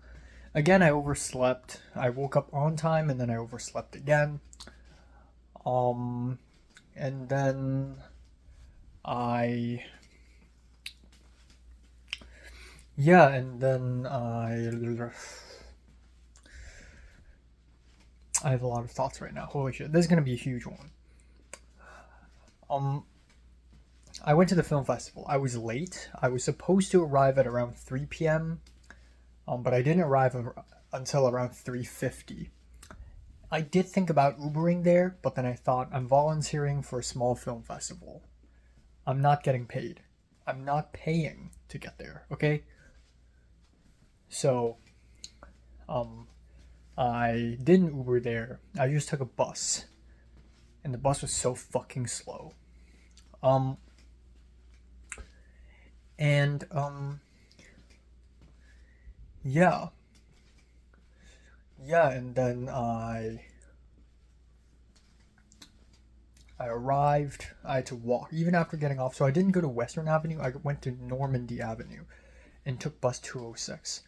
Again, I overslept. I woke up on time and then I overslept again. And then I have a lot of thoughts right now. Holy shit, this is gonna be a huge one. I went to the film festival. I was late. I was supposed to arrive at around 3 p.m. But I didn't arrive until around 3:50. I did think about Ubering there, but then I thought I'm volunteering for a small film festival. I'm not getting paid. I'm not paying to get there, okay? So, I didn't Uber there. I just took a bus. And the bus was so fucking slow. Yeah. Yeah, and then I arrived. I had to walk even after getting off. So I didn't go to Western Avenue. I went to Normandy Avenue and took bus 206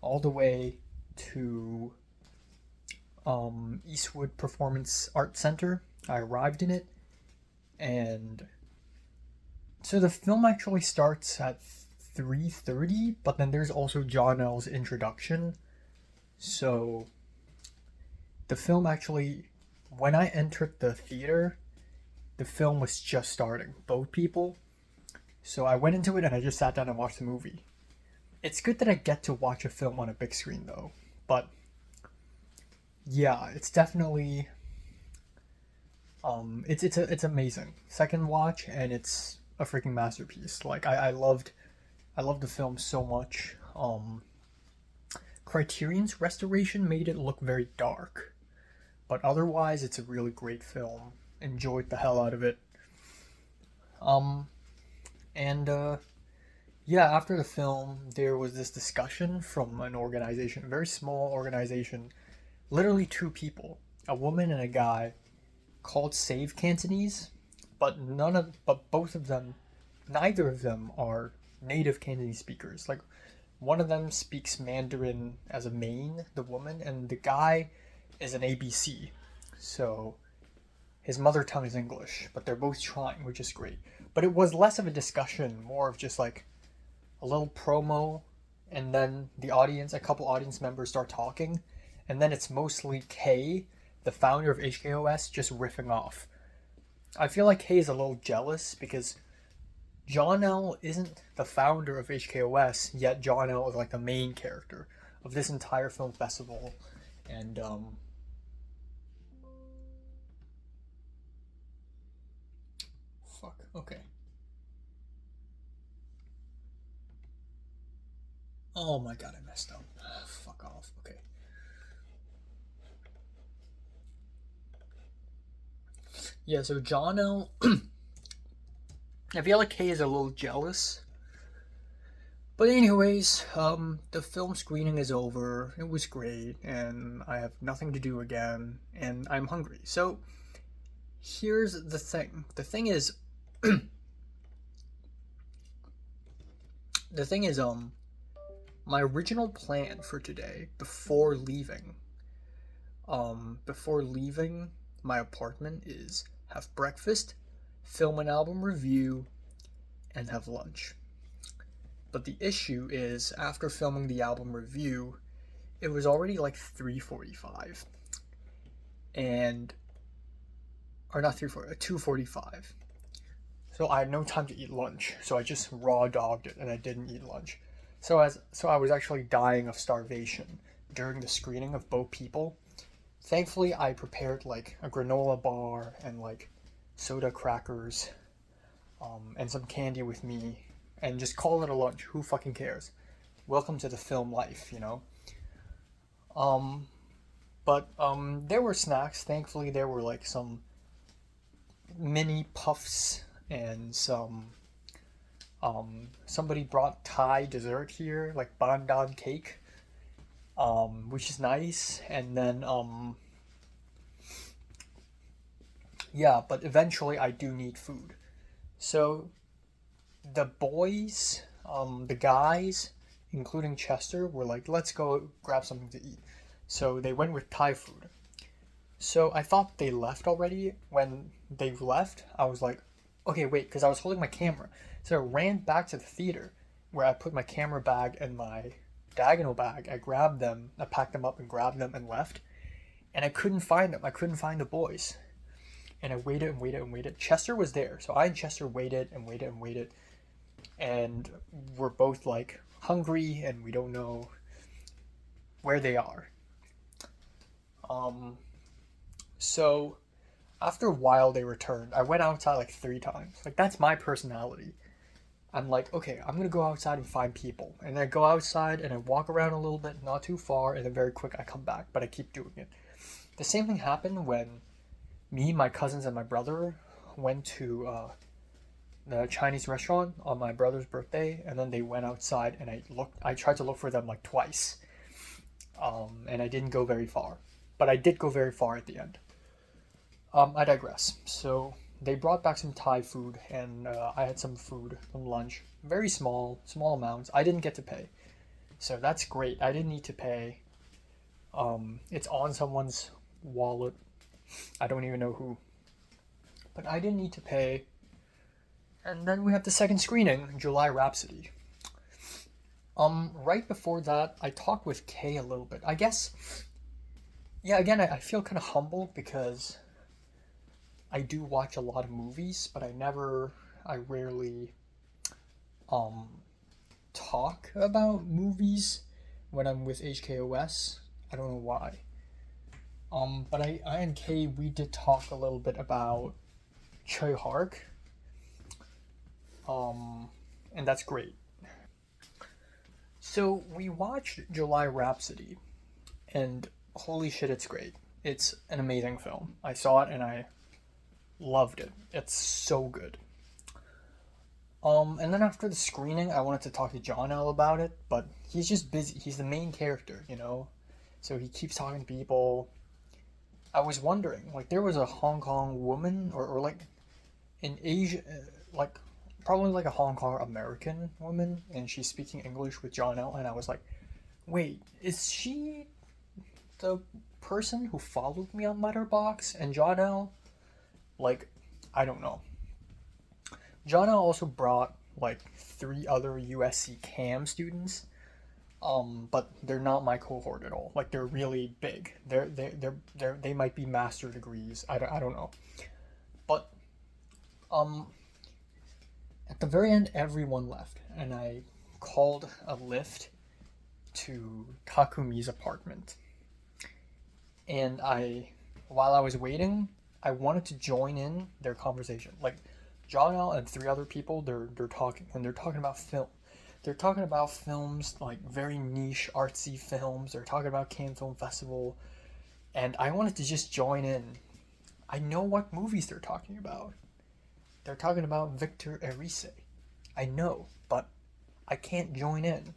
all the way to Eastwood Performance Art Center. I arrived in it, and so the film actually starts at 3:30, but then there's also John L's introduction. So the film actually, when I entered the theater, the film was just starting, both people. So I went into it and I just sat down and watched the movie. It's good that I get to watch a film on a big screen though, but yeah, it's definitely it's amazing. Second watch and it's a freaking masterpiece. Like I loved the film so much. Criterion's restoration made it look very dark, but otherwise it's a really great film. Enjoyed the hell out of it. Yeah, after the film there was this discussion from an organization, a very small organization, literally two people, a woman and a guy, called Save Cantonese, but neither of them are native Cantonese speakers. Like, one of them speaks Mandarin as a main, the woman, and the guy is an ABC. So his mother tongue is English, but they're both trying, which is great. But it was less of a discussion, more of just like a little promo, and then a couple audience members start talking, and then it's mostly Kay, the founder of HKOS, just riffing off. I feel like Kay is a little jealous because John L isn't the founder of HKOS, yet John L is like the main character of this entire film festival. And fuck, okay. Oh my god, I messed up. Fuck off, okay. Yeah, so John L I feel like Kay is a little jealous. But anyways, the film screening is over. It was great, and I have nothing to do again, and I'm hungry. So, here's the thing. The thing is, my original plan for today, before leaving my apartment, is have breakfast, film an album review, and have lunch. But the issue is, after filming the album review, it was already like 3:45. Or not 3:40, 2:45. So I had no time to eat lunch. So I just raw dogged it and I didn't eat lunch. So I was actually dying of starvation during the screening of Bo People. Thankfully, I prepared like a granola bar and like soda crackers, and some candy with me, and just call it a lunch. Who fucking cares? Welcome to the film life, you know? But there were snacks. Thankfully, there were like some mini puffs and some somebody brought Thai dessert here, like bandan cake, which is nice. And then yeah, but eventually I do need food. So the boys, the guys, including Chester, were like, let's go grab something to eat. So they went with Thai food. So I thought they left already. When they left, I was like, okay, wait, because I was holding my camera. So I ran back to the theater where I put my camera bag and my diagonal bag. I grabbed them, I packed them up and grabbed them and left. And I couldn't find them. I couldn't find the boys. And I waited and waited and waited. Chester was there. So I and Chester waited and waited and waited. And we're both like hungry and we don't know where they are. So after a while they returned. I went outside like 3 times. Like, that's my personality. I'm like, okay, I'm gonna go outside and find people. And I go outside and I walk around a little bit, not too far, and then very quick I come back, but I keep doing it. The same thing happened when me, my cousins, and my brother went to the Chinese restaurant on my brother's birthday, and then they went outside and I tried to look for them like twice. And I didn't go very far. But I did go very far at the end. I digress. So they brought back some Thai food, and I had some food, some lunch. Very small amounts. I didn't get to pay. So that's great. I didn't need to pay. It's on someone's wallet. I don't even know who. But I didn't need to pay. And then we have the second screening, July Rhapsody. Right before that, I talked with Kay a little bit. I guess, yeah, again, I feel kind of humble because I do watch a lot of movies, but I rarely, talk about movies when I'm with HKOS. I don't know why. But I and Kay, we did talk a little bit about Choi Hark. And that's great. So we watched July Rhapsody, and holy shit, it's great. It's an amazing film. I saw it and I loved it. It's so good. And then after the screening, I wanted to talk to John L about it, but he's just busy. He's the main character, you know? So he keeps talking to people. I was wondering, like, there was a Hong Kong woman, or like, an Asia, like, probably like a Hong Kong American woman, and she's speaking English with John L, and I was like, wait, is she the person who followed me on Letterboxd and John L? Like, I don't know. John L also brought like 3 other USC CAM students, but they're not my cohort at all. Like, they're really big. They might be master degrees. I don't know. But at the very end, everyone left, and I called a lift to Takumi's apartment. And while I was waiting, I wanted to join in their conversation. Like, John L and 3 other people, they're talking, and they're talking about film. They're talking about films, like very niche, artsy films. They're talking about Cannes Film Festival, and I wanted to just join in. I know what movies they're talking about. They're talking about Victor Erice. I know, but I can't join in.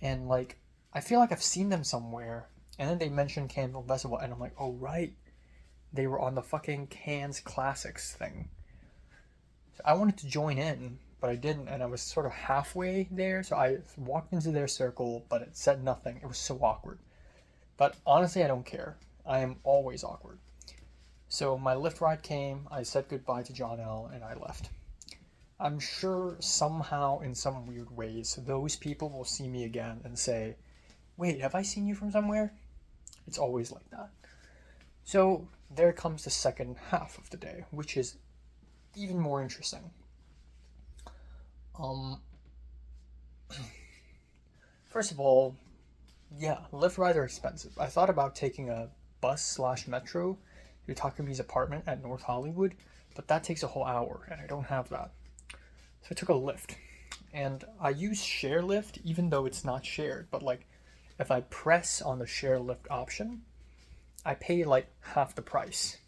And like, I feel like I've seen them somewhere, and then they mentioned Cannes Film Festival, and I'm like, oh right, they were on the fucking Cannes Classics thing. So I wanted to join in, but I didn't, and I was sort of halfway there, so I walked into their circle, but it said nothing. It was so awkward. But honestly, I don't care. I am always awkward. So my Lyft ride came, I said goodbye to John L, and I left. I'm sure somehow, in some weird ways, those people will see me again and say, wait, have I seen you from somewhere? It's always like that. So there comes the second half of the day, which is even more interesting. First of all, yeah, Lyft rides are expensive. I thought about taking a bus/metro to Takumi's apartment at North Hollywood, but that takes a whole hour, and I don't have that. So I took a Lyft, and I use share Lyft even though it's not shared, but like if I press on the share Lyft option, I pay like half the price.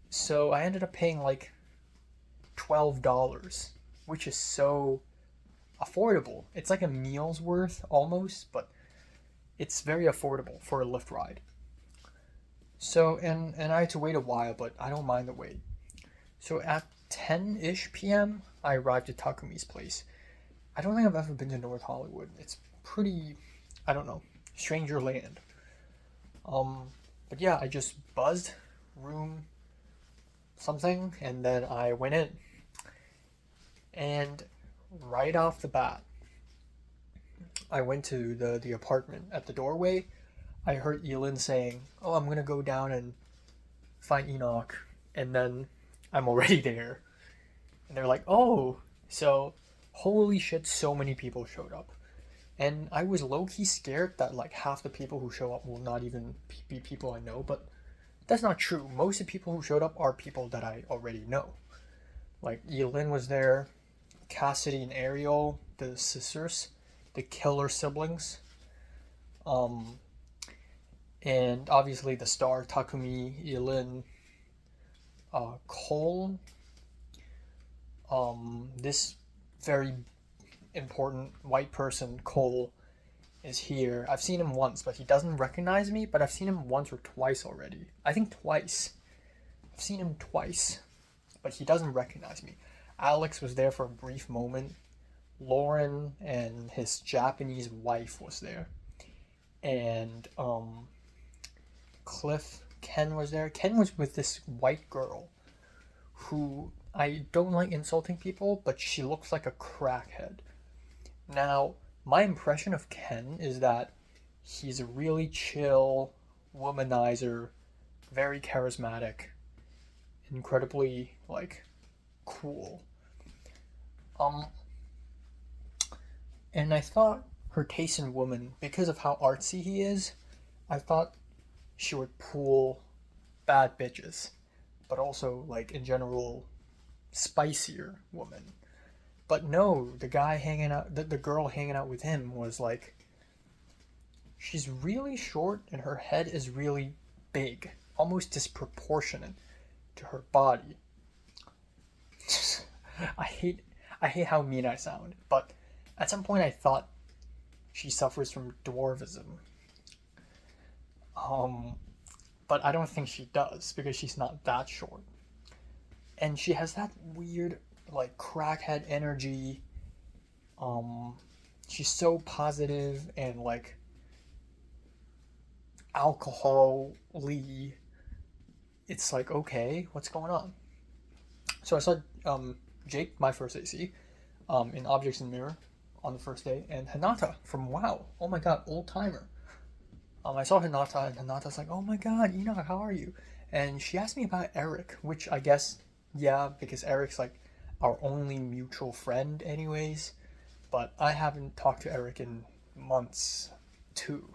So I ended up paying like $12, which is so affordable. It's like a meal's worth almost, but it's very affordable for a Lyft ride. So, and I had to wait a while, but I don't mind the wait. So at 10-ish p.m., I arrived at Takumi's place. I don't think I've ever been to North Hollywood. It's pretty, I don't know, stranger land. But yeah, I just buzzed room something, and then I went in. And right off the bat, I went to the apartment. At the doorway, I heard Elin saying, oh, I'm gonna go down and find Enoch, and then I'm already there. And they're like, oh, so holy shit, so many people showed up. And I was low-key scared that like half the people who show up will not even be people I know, but that's not true. Most of the people who showed up are people that I already know. Like Elin was there, Cassidy and Ariel, the sisters, the killer siblings, and obviously the star Takumi, Elin, Cole, this very important white person, Cole, is here. I've seen him once, but he doesn't recognize me, but I've seen him once or twice already. I think twice. I've seen him twice, but he doesn't recognize me. Alex was there for a brief moment. Lauren and his Japanese wife was there. And Cliff, Ken was there. Ken was with this white girl who, I don't like insulting people, but she looks like a crackhead. Now, my impression of Ken is that he's a really chill womanizer, very charismatic, incredibly, like, cool. And I thought her taste in women, because of how artsy he is, I thought she would pull bad bitches, but also, like, in general, spicier women. But no, the guy hanging out, the girl hanging out with him was like, she's really short and her head is really big, almost disproportionate to her body. I hate how mean I sound, but at some point I thought she suffers from dwarvism. But I don't think she does, because she's not that short. And she has that weird, like, crackhead energy. She's so positive and, like, alcohol-y. It's like, okay, what's going on? So I saw Jake, my first AC, in Objects in Mirror on the first day, and Hinata from WoW. Oh my god, old timer. I saw Hinata, and Hinata's like, oh my god, Enoch, how are you? And she asked me about Eric, which I guess, yeah, because Eric's like our only mutual friend anyways. But I haven't talked to Eric in months, too.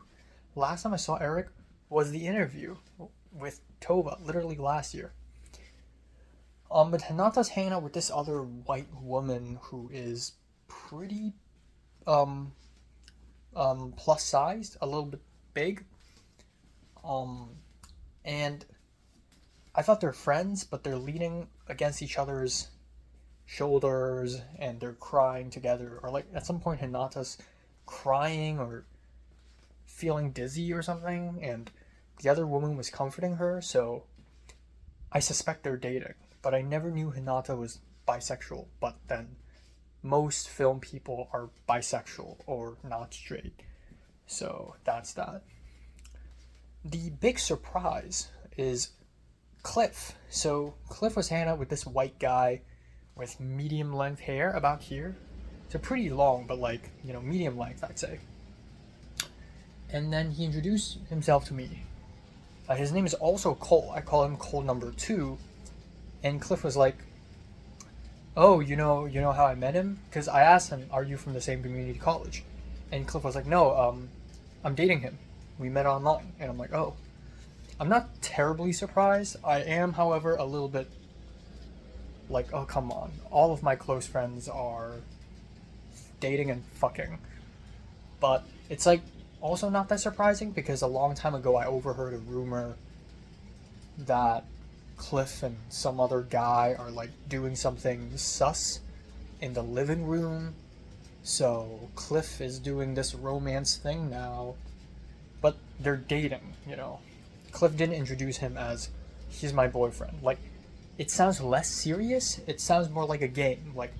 Last time I saw Eric was the interview with Tova, literally last year. But Hinata's hanging out with this other white woman who is pretty, plus sized, a little bit big. And I thought they're friends, but they're leaning against each other's shoulders and they're crying together. Or like at some point Hinata's crying or feeling dizzy or something, and the other woman was comforting her, so I suspect they're dating. But I never knew Hinata was bisexual, but then most film people are bisexual or not straight. So that's that. The big surprise is Cliff. So Cliff was hanging out with this white guy with medium length hair about here. So pretty long, but like, you know, medium length, I'd say. And then he introduced himself to me. His name is also Cole. I call him Cole number 2. And Cliff was like, oh, you know how I met him? Because I asked him, are you from the same community college? And Cliff was like, no, I'm dating him. We met online. And I'm like, oh. I'm not terribly surprised. I am, however, a little bit like, oh, come on. All of my close friends are dating and fucking. But it's like also not that surprising because a long time ago I overheard a rumor that Cliff and some other guy are like doing something sus in the living room. So Cliff is doing this romance thing now, but they're dating, you know. Cliff didn't introduce him as he's my boyfriend. Like, it sounds less serious. It sounds more like a game. Like,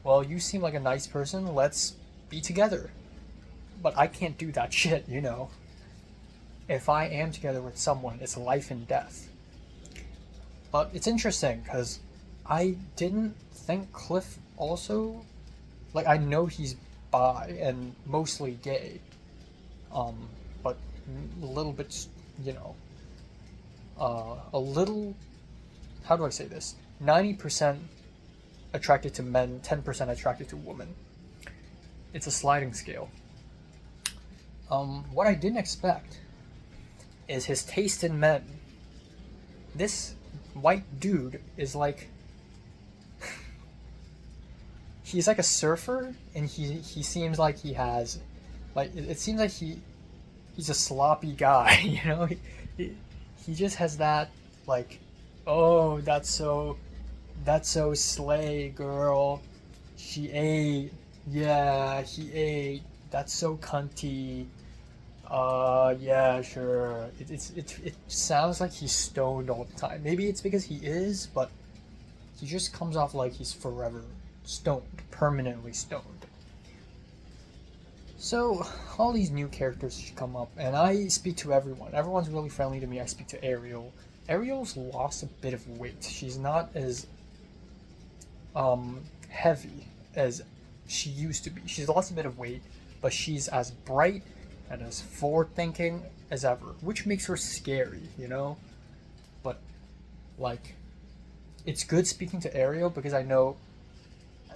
well, you seem like a nice person. Let's be together. But I can't do that shit, you know. If I am together with someone, it's life and death. But it's interesting because I didn't think Cliff also, like, I know he's bi and mostly gay, but a little bit, you know, a little, how do I say this? 90% attracted to men, 10% attracted to women. It's a sliding scale. What I didn't expect is his taste in men. This white dude is like, he's like a surfer, and he seems like he has, like, it seems like he's a sloppy guy, you know? He just has that, like, oh, that's so slay, girl. She ate. Yeah, he ate. That's so cunty. Yeah, sure. It sounds like he's stoned all the time. Maybe it's because he is, but he just comes off like he's forever stoned, permanently stoned. So, all these new characters should come up, and I speak to everyone. Everyone's really friendly to me. I speak to Ariel. Ariel's lost a bit of weight. She's not as heavy as she used to be. She's lost a bit of weight, but she's as bright and as forward-thinking as ever, which makes her scary, you know? But, like, it's good speaking to Ariel because I know,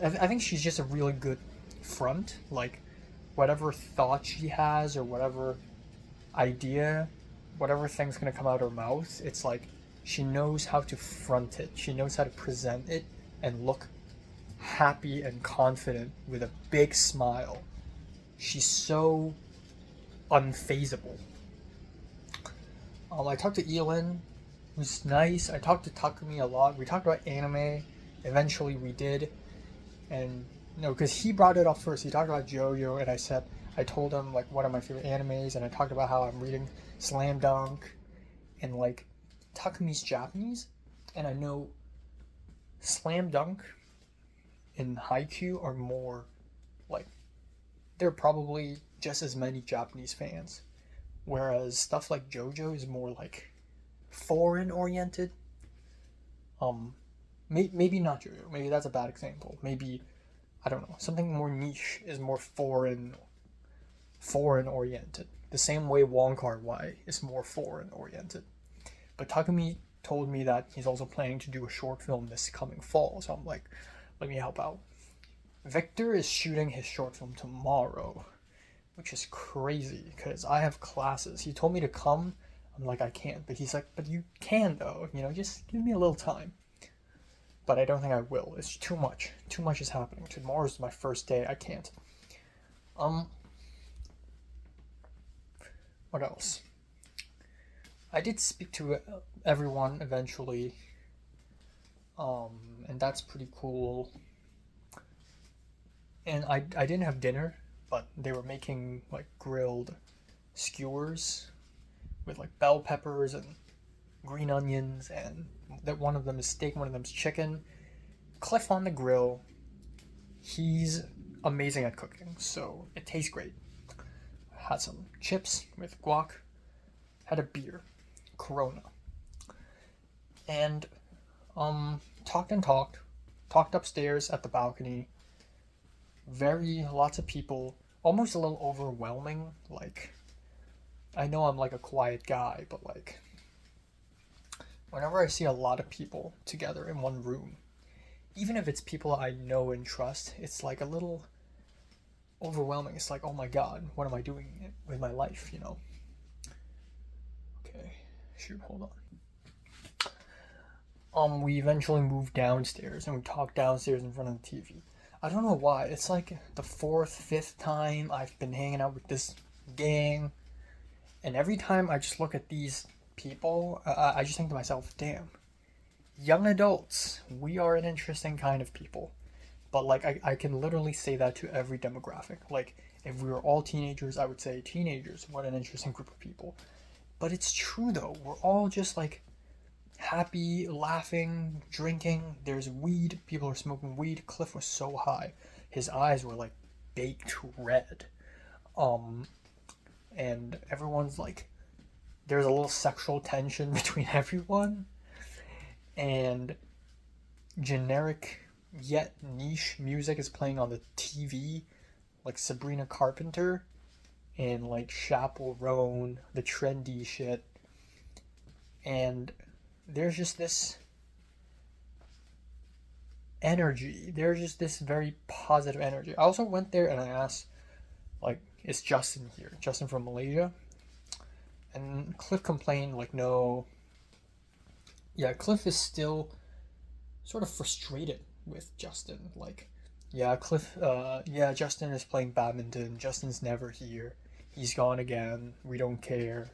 I think she's just a really good front. Like, whatever thought she has or whatever idea, whatever thing's gonna come out of her mouth, it's like she knows how to front it. She knows how to present it and look happy and confident with a big smile. She's so unfazable. I talked to Elin, who's nice. I talked to Takumi a lot. We talked about anime. Eventually we did. And no, because he brought it up first. He talked about JoJo, and I told him like what are my favorite animes, and I talked about how I'm reading Slam Dunk, and like Takumi's Japanese, and I know Slam Dunk and Haikyuu are more like, there are probably just as many Japanese fans, whereas stuff like JoJo is more like foreign oriented. Maybe not JoJo. Maybe that's a bad example. Maybe, I don't know, something more niche is more foreign oriented. The same way Wong Kar-wai is more foreign oriented. But Takumi told me that he's also planning to do a short film this coming fall, so I'm like, let me help out. Victor is shooting his short film tomorrow, which is crazy because I have classes. He told me to come. I'm like, I can't. But he's like, but you can though, you know, just give me a little time. But I don't think I will. It's too much. Too much is happening. Tomorrow's my first day. I can't. What else? I did speak to everyone eventually. And that's pretty cool. And I didn't have dinner, but they were making like grilled skewers with like bell peppers and green onions, and that one of them is steak, one of them is chicken, Cliff on the grill, he's amazing at cooking, so it tastes great. Had some chips with guac, had a beer, Corona, and talked upstairs at the balcony. Lots of people, almost a little overwhelming. Like, I know I'm like a quiet guy, but like, whenever I see a lot of people together in one room, even if it's people I know and trust, it's like a little overwhelming. It's like, oh my god, what am I doing with my life, you know? Okay, shoot, hold on. We eventually moved downstairs and we talked downstairs in front of the TV. I don't know why. It's like the 4th, 5th time I've been hanging out with this gang, and every time I just look at these people, I just think to myself, damn, young adults, we are an interesting kind of people. But like, I can literally say that to every demographic. Like, if we were all teenagers, I would say teenagers, what an interesting group of people. But it's true though, we're all just like happy, laughing, drinking. There's weed, people are smoking weed. Cliff was so high, his eyes were like baked red. And everyone's like, there's a little sexual tension between everyone, and generic yet niche music is playing on the TV, like Sabrina Carpenter and like Chappell Roan, the trendy shit. And there's just this energy. There's just this very positive energy. I also went there and I asked, like, is Justin here? Justin from Malaysia? And Cliff complained, like, no. Yeah, Cliff is still sort of frustrated with Justin. Like, yeah, Justin is playing badminton. Justin's never here. He's gone again. We don't care.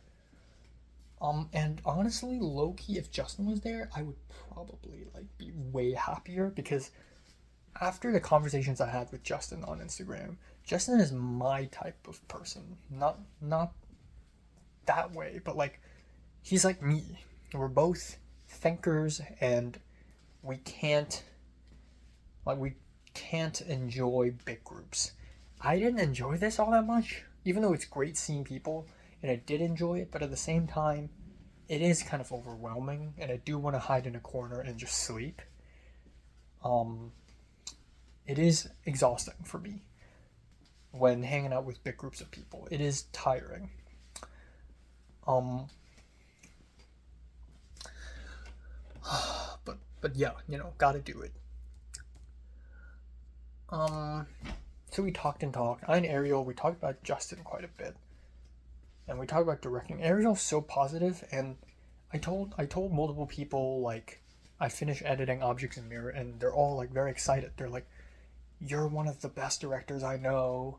And honestly, low-key, if Justin was there, I would probably, like, be way happier, because after the conversations I had with Justin on Instagram, Justin is my type of person. Not that way, but, like, he's like me. We're both thinkers, and we can't enjoy big groups. I didn't enjoy this all that much, even though it's great seeing people, and I did enjoy it, but at the same time, it is kind of overwhelming, and I do want to hide in a corner and just sleep. It is exhausting for me when hanging out with big groups of people. It is tiring. But yeah, you know, gotta do it. So we talked. I and Ariel, we talked about Justin quite a bit. And we talked about directing. Ariel's so positive, and I told multiple people, like, I finished editing Objects in Mirror, and they're all, like, very excited. They're like, you're one of the best directors I know.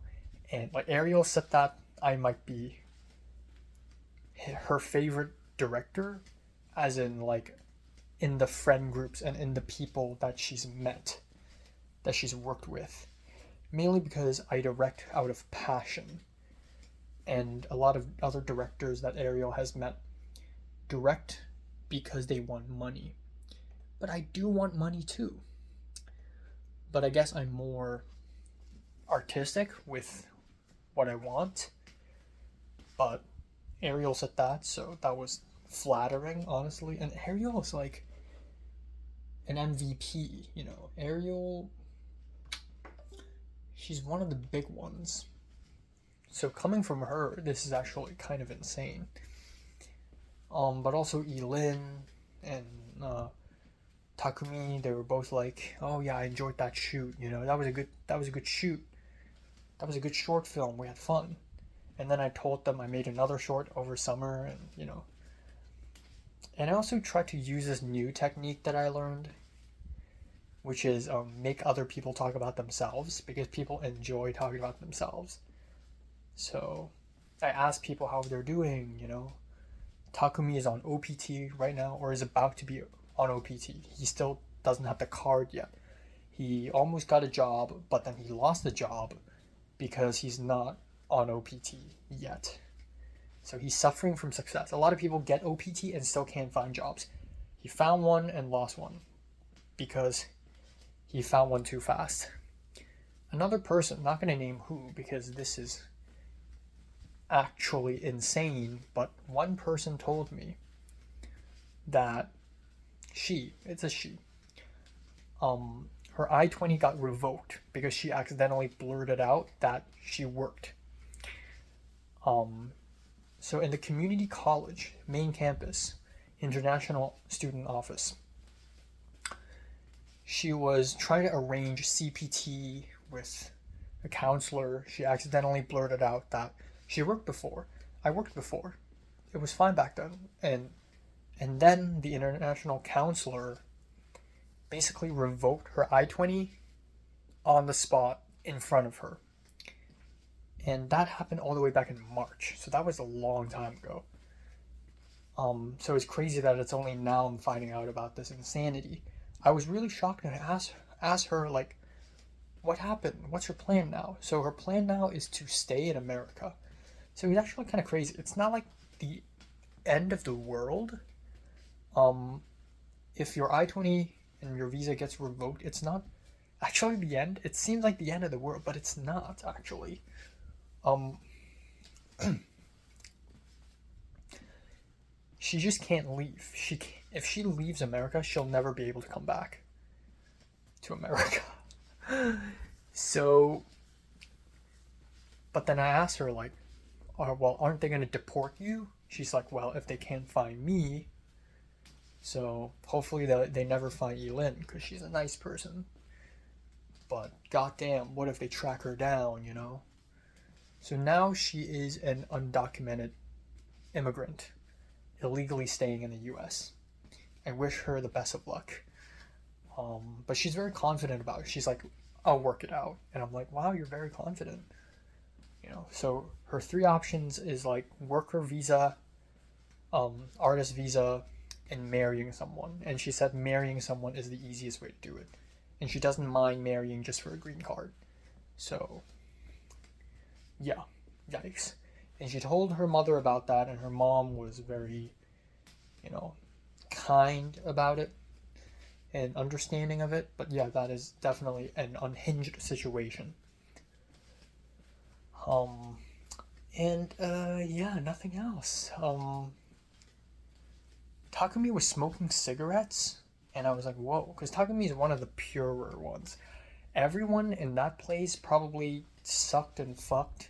And, like, Ariel said that I might be her favorite director, as in, like, in the friend groups and in the people that she's met, that she's worked with. Mainly because I direct out of passion. And a lot of other directors that Ariel has met direct because they want money. But I do want money too. But I guess I'm more artistic with what I want. But Ariel said that, so that was flattering, honestly. And Ariel is like an MVP, you know. Ariel, she's one of the big ones. So coming from her, this is actually kind of insane. But also Elin and Takumi, they were both like, "Oh yeah, I enjoyed that shoot. You know, that was a good shoot. That was a good short film. We had fun." And then I told them I made another short over summer, and you know. And I also tried to use this new technique that I learned, which is make other people talk about themselves, because people enjoy talking about themselves. So I asked people how they're doing, you know. Takumi is on OPT right now, or is about to be on OPT. He still doesn't have the card yet. He almost got a job, but then he lost the job because he's not on OPT yet. So he's suffering from success. A lot of people get OPT and still can't find jobs. He found one and lost one because he found one too fast. Another person, not going to name who because this is actually insane, but one person told me that it's a she, her I-20 got revoked because she accidentally blurted out that she worked. So in the community college, main campus, international student office, she was trying to arrange CPT with a counselor. She accidentally blurted out that she worked before. I worked before. It was fine back then. And then the international counselor basically revoked her I-20 on the spot in front of her. And that happened all the way back in March. So that was a long time ago. So it's crazy that it's only now I'm finding out about this insanity. I was really shocked and I asked her, like, what happened? What's her plan now? So her plan now is to stay in America. So it's actually kind of crazy. It's not like the end of the world. If your I-20 and your visa gets revoked, it's not actually the end. It seems like the end of the world, but it's not actually. She just can't leave. If she leaves America, she'll never be able to come back to America. So, but then I asked her, like, well, aren't they going to deport you? She's like, well, if they can't find me, so hopefully they never find Elin because she's a nice person. But goddamn, what if they track her down, you know? So now she is an undocumented immigrant, illegally staying in the US. I wish her the best of luck. But she's very confident about it. She's like, I'll work it out. And I'm like, wow, you're very confident. You know, so her 3 options is like worker visa, artist visa, and marrying someone. And she said marrying someone is the easiest way to do it. And she doesn't mind marrying just for a green card. So, yeah, yikes. And she told her mother about that, and her mom was very, you know, kind about it and understanding of it. But yeah, that is definitely an unhinged situation. Yeah, nothing else. Takumi was smoking cigarettes, and I was like, whoa, because Takumi is one of the purer ones. Everyone in that place probably sucked and fucked,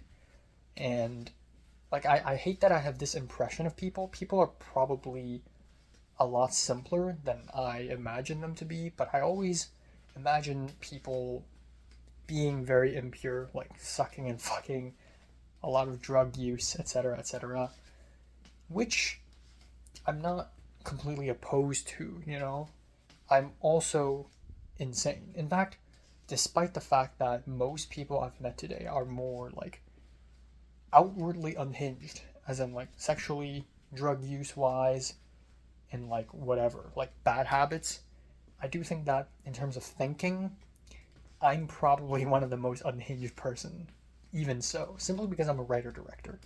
and like, I hate that I have this impression of people. People are probably a lot simpler than I imagine them to be, but I always imagine people being very impure, like sucking and fucking, a lot of drug use, etc., etc., which I'm not completely opposed to, you know? I'm also insane. In fact, despite the fact that most people I've met today are more, like, outwardly unhinged, as in, like, sexually, drug use-wise, and, like, whatever, like, bad habits, I do think that, in terms of thinking, I'm probably one of the most unhinged person, even so, simply because I'm a writer-director.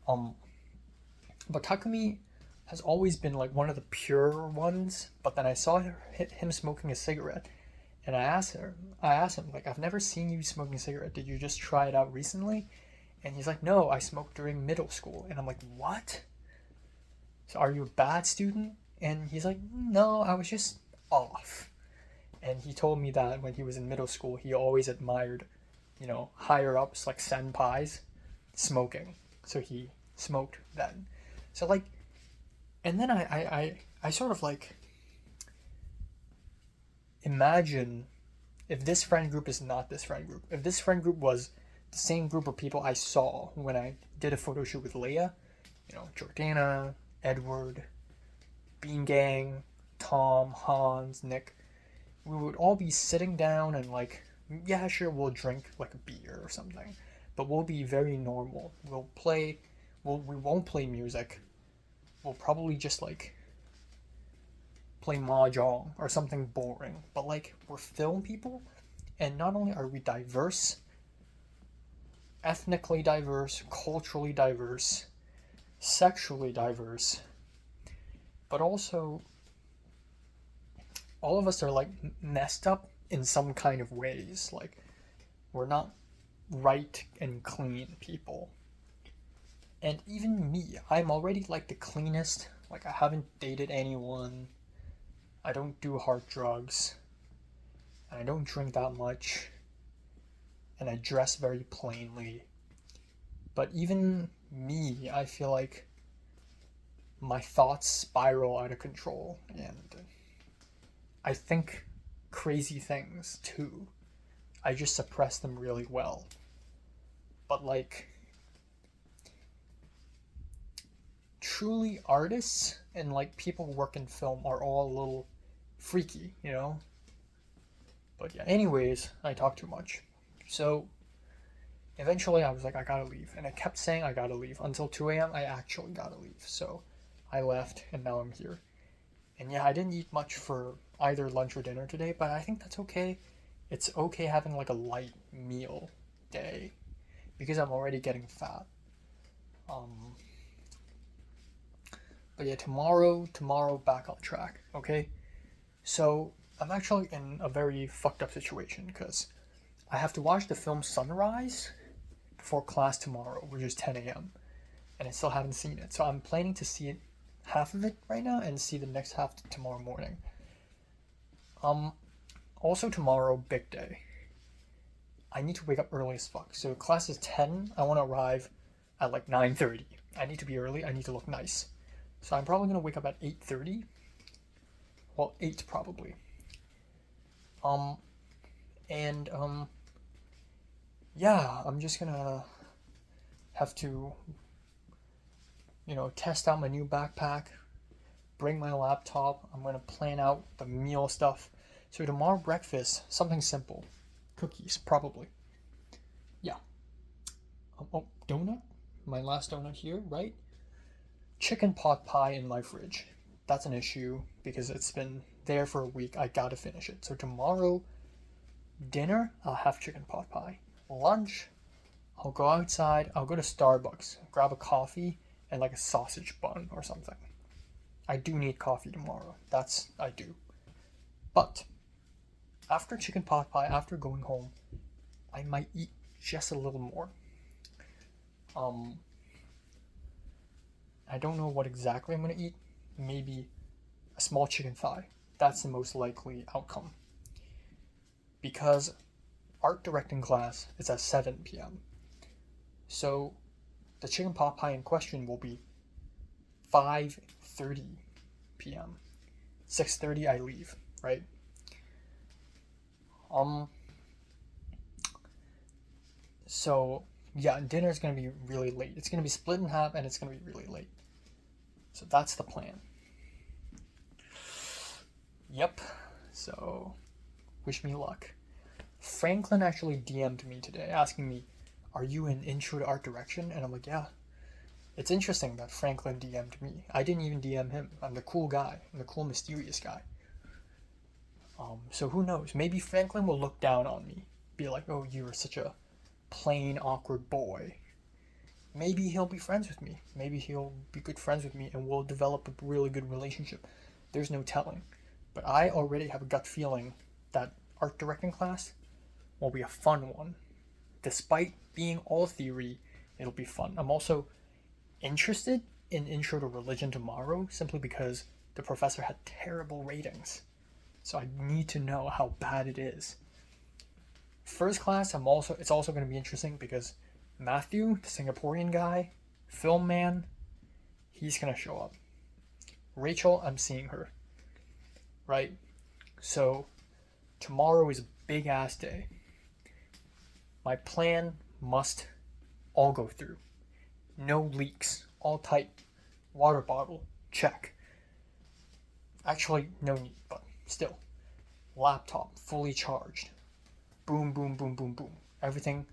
But Takumi has always been, like, one of the pure ones, but then I saw him smoking a cigarette, and I asked him, like, I've never seen you smoking a cigarette, did you just try it out recently? And he's like, no, I smoked during middle school. And I'm like, what? So are you a bad student? And he's like, no, I was just off. And he told me that when he was in middle school, he always admired, you know, higher ups like senpais smoking. So he smoked then. So, like, and then I sort of, like, imagine if this friend group is not this friend group. If this friend group was the same group of people I saw when I did a photo shoot with Leia, you know, Jordana, Edward, Bean Gang, Tom, Hans, Nick, we would all be sitting down and, like, yeah, sure, we'll drink, like, a beer or something, but we'll be very normal. We won't play music. We'll probably just, like, play mahjong or something boring, but, like, we're film people, and not only are we diverse, ethnically diverse, culturally diverse, sexually diverse, but also all of us are, like, messed up in some kind of ways. Like, we're not right and clean people. And even me, I'm already like the cleanest. Like, I haven't dated anyone. I don't do hard drugs. And I don't drink that much. And I dress very plainly. But even me, I feel like my thoughts spiral out of control. And I think crazy things too. I just suppress them really well. But like, truly artists and like people who work in film are all a little freaky, you know? But yeah, anyways, I talk too much. So eventually I was like, I gotta leave. And I kept saying I gotta leave until 2 a.m. I actually gotta leave. So I left and now I'm here. And yeah, I didn't eat much for either lunch or dinner today, but I think that's okay. It's okay having like a light meal day because I'm already getting fat. But yeah, tomorrow back on track, okay? So I'm actually in a very fucked up situation because I have to watch the film Sunrise before class tomorrow, which is 10 a.m. And I still haven't seen it. So I'm planning to see it, half of it right now, and see the next half tomorrow morning. Also tomorrow, big day. I need to wake up early as fuck. So class is 10. I want to arrive at like 9:30. I need to be early. I need to look nice. So I'm probably going to wake up at 8:30. Well, 8 probably. Yeah, I'm just gonna have to, test out my new backpack, bring my laptop. I'm gonna plan out the meal stuff. So tomorrow breakfast, something simple. Cookies, probably. Yeah. Oh, donut? My last donut here, right? Chicken pot pie in my fridge. That's an issue because it's been there for a week. I gotta finish it. So tomorrow, dinner, I'll have chicken pot pie. Lunch, I'll go outside. I'll go to Starbucks, grab a coffee and like a sausage bun or something. I do need coffee tomorrow. I do. But after chicken pot pie, after going home, I might eat just a little more. I don't know what exactly I'm gonna eat. Maybe a small chicken thigh. That's the most likely outcome. Because art directing class is at 7 p.m. So the chicken pot pie in question will be 5:30 p.m. 6:30 I leave, right? So yeah, dinner is gonna be really late. It's gonna be split in half and it's gonna be really late. So that's the plan. Yep. So wish me luck. Franklin actually DM'd me today asking me, are you in Intro to Art Direction? And I'm like, yeah. It's interesting that Franklin DM'd me. I didn't even DM him. I'm the cool guy. I'm the cool, mysterious guy. So who knows? Maybe Franklin will look down on me. Be like, oh, you're such a plain, awkward boy. Maybe he'll be friends with me. Maybe he'll be good friends with me and we'll develop a really good relationship. There's no telling. But I already have a gut feeling that art directing class will be a fun one. Despite being all theory, it'll be fun. I'm also interested in Intro to Religion tomorrow simply because the professor had terrible ratings. So I need to know how bad it is. First class, it's also going to be interesting because Matthew, the Singaporean guy, film man, he's going to show up. Rachel, I'm seeing her. Right? So tomorrow is a big ass day. My plan must all go through. No leaks, all tight. Water bottle, check. Actually, no need, but still. Laptop, fully charged. Boom, boom, boom, boom, boom. Everything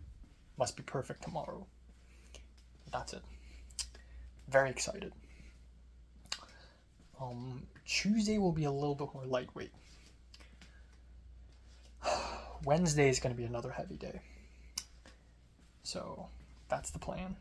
must be perfect tomorrow. That's it. Very excited. Tuesday will be a little bit more lightweight. Wednesday is going to be another heavy day. So, that's the plan.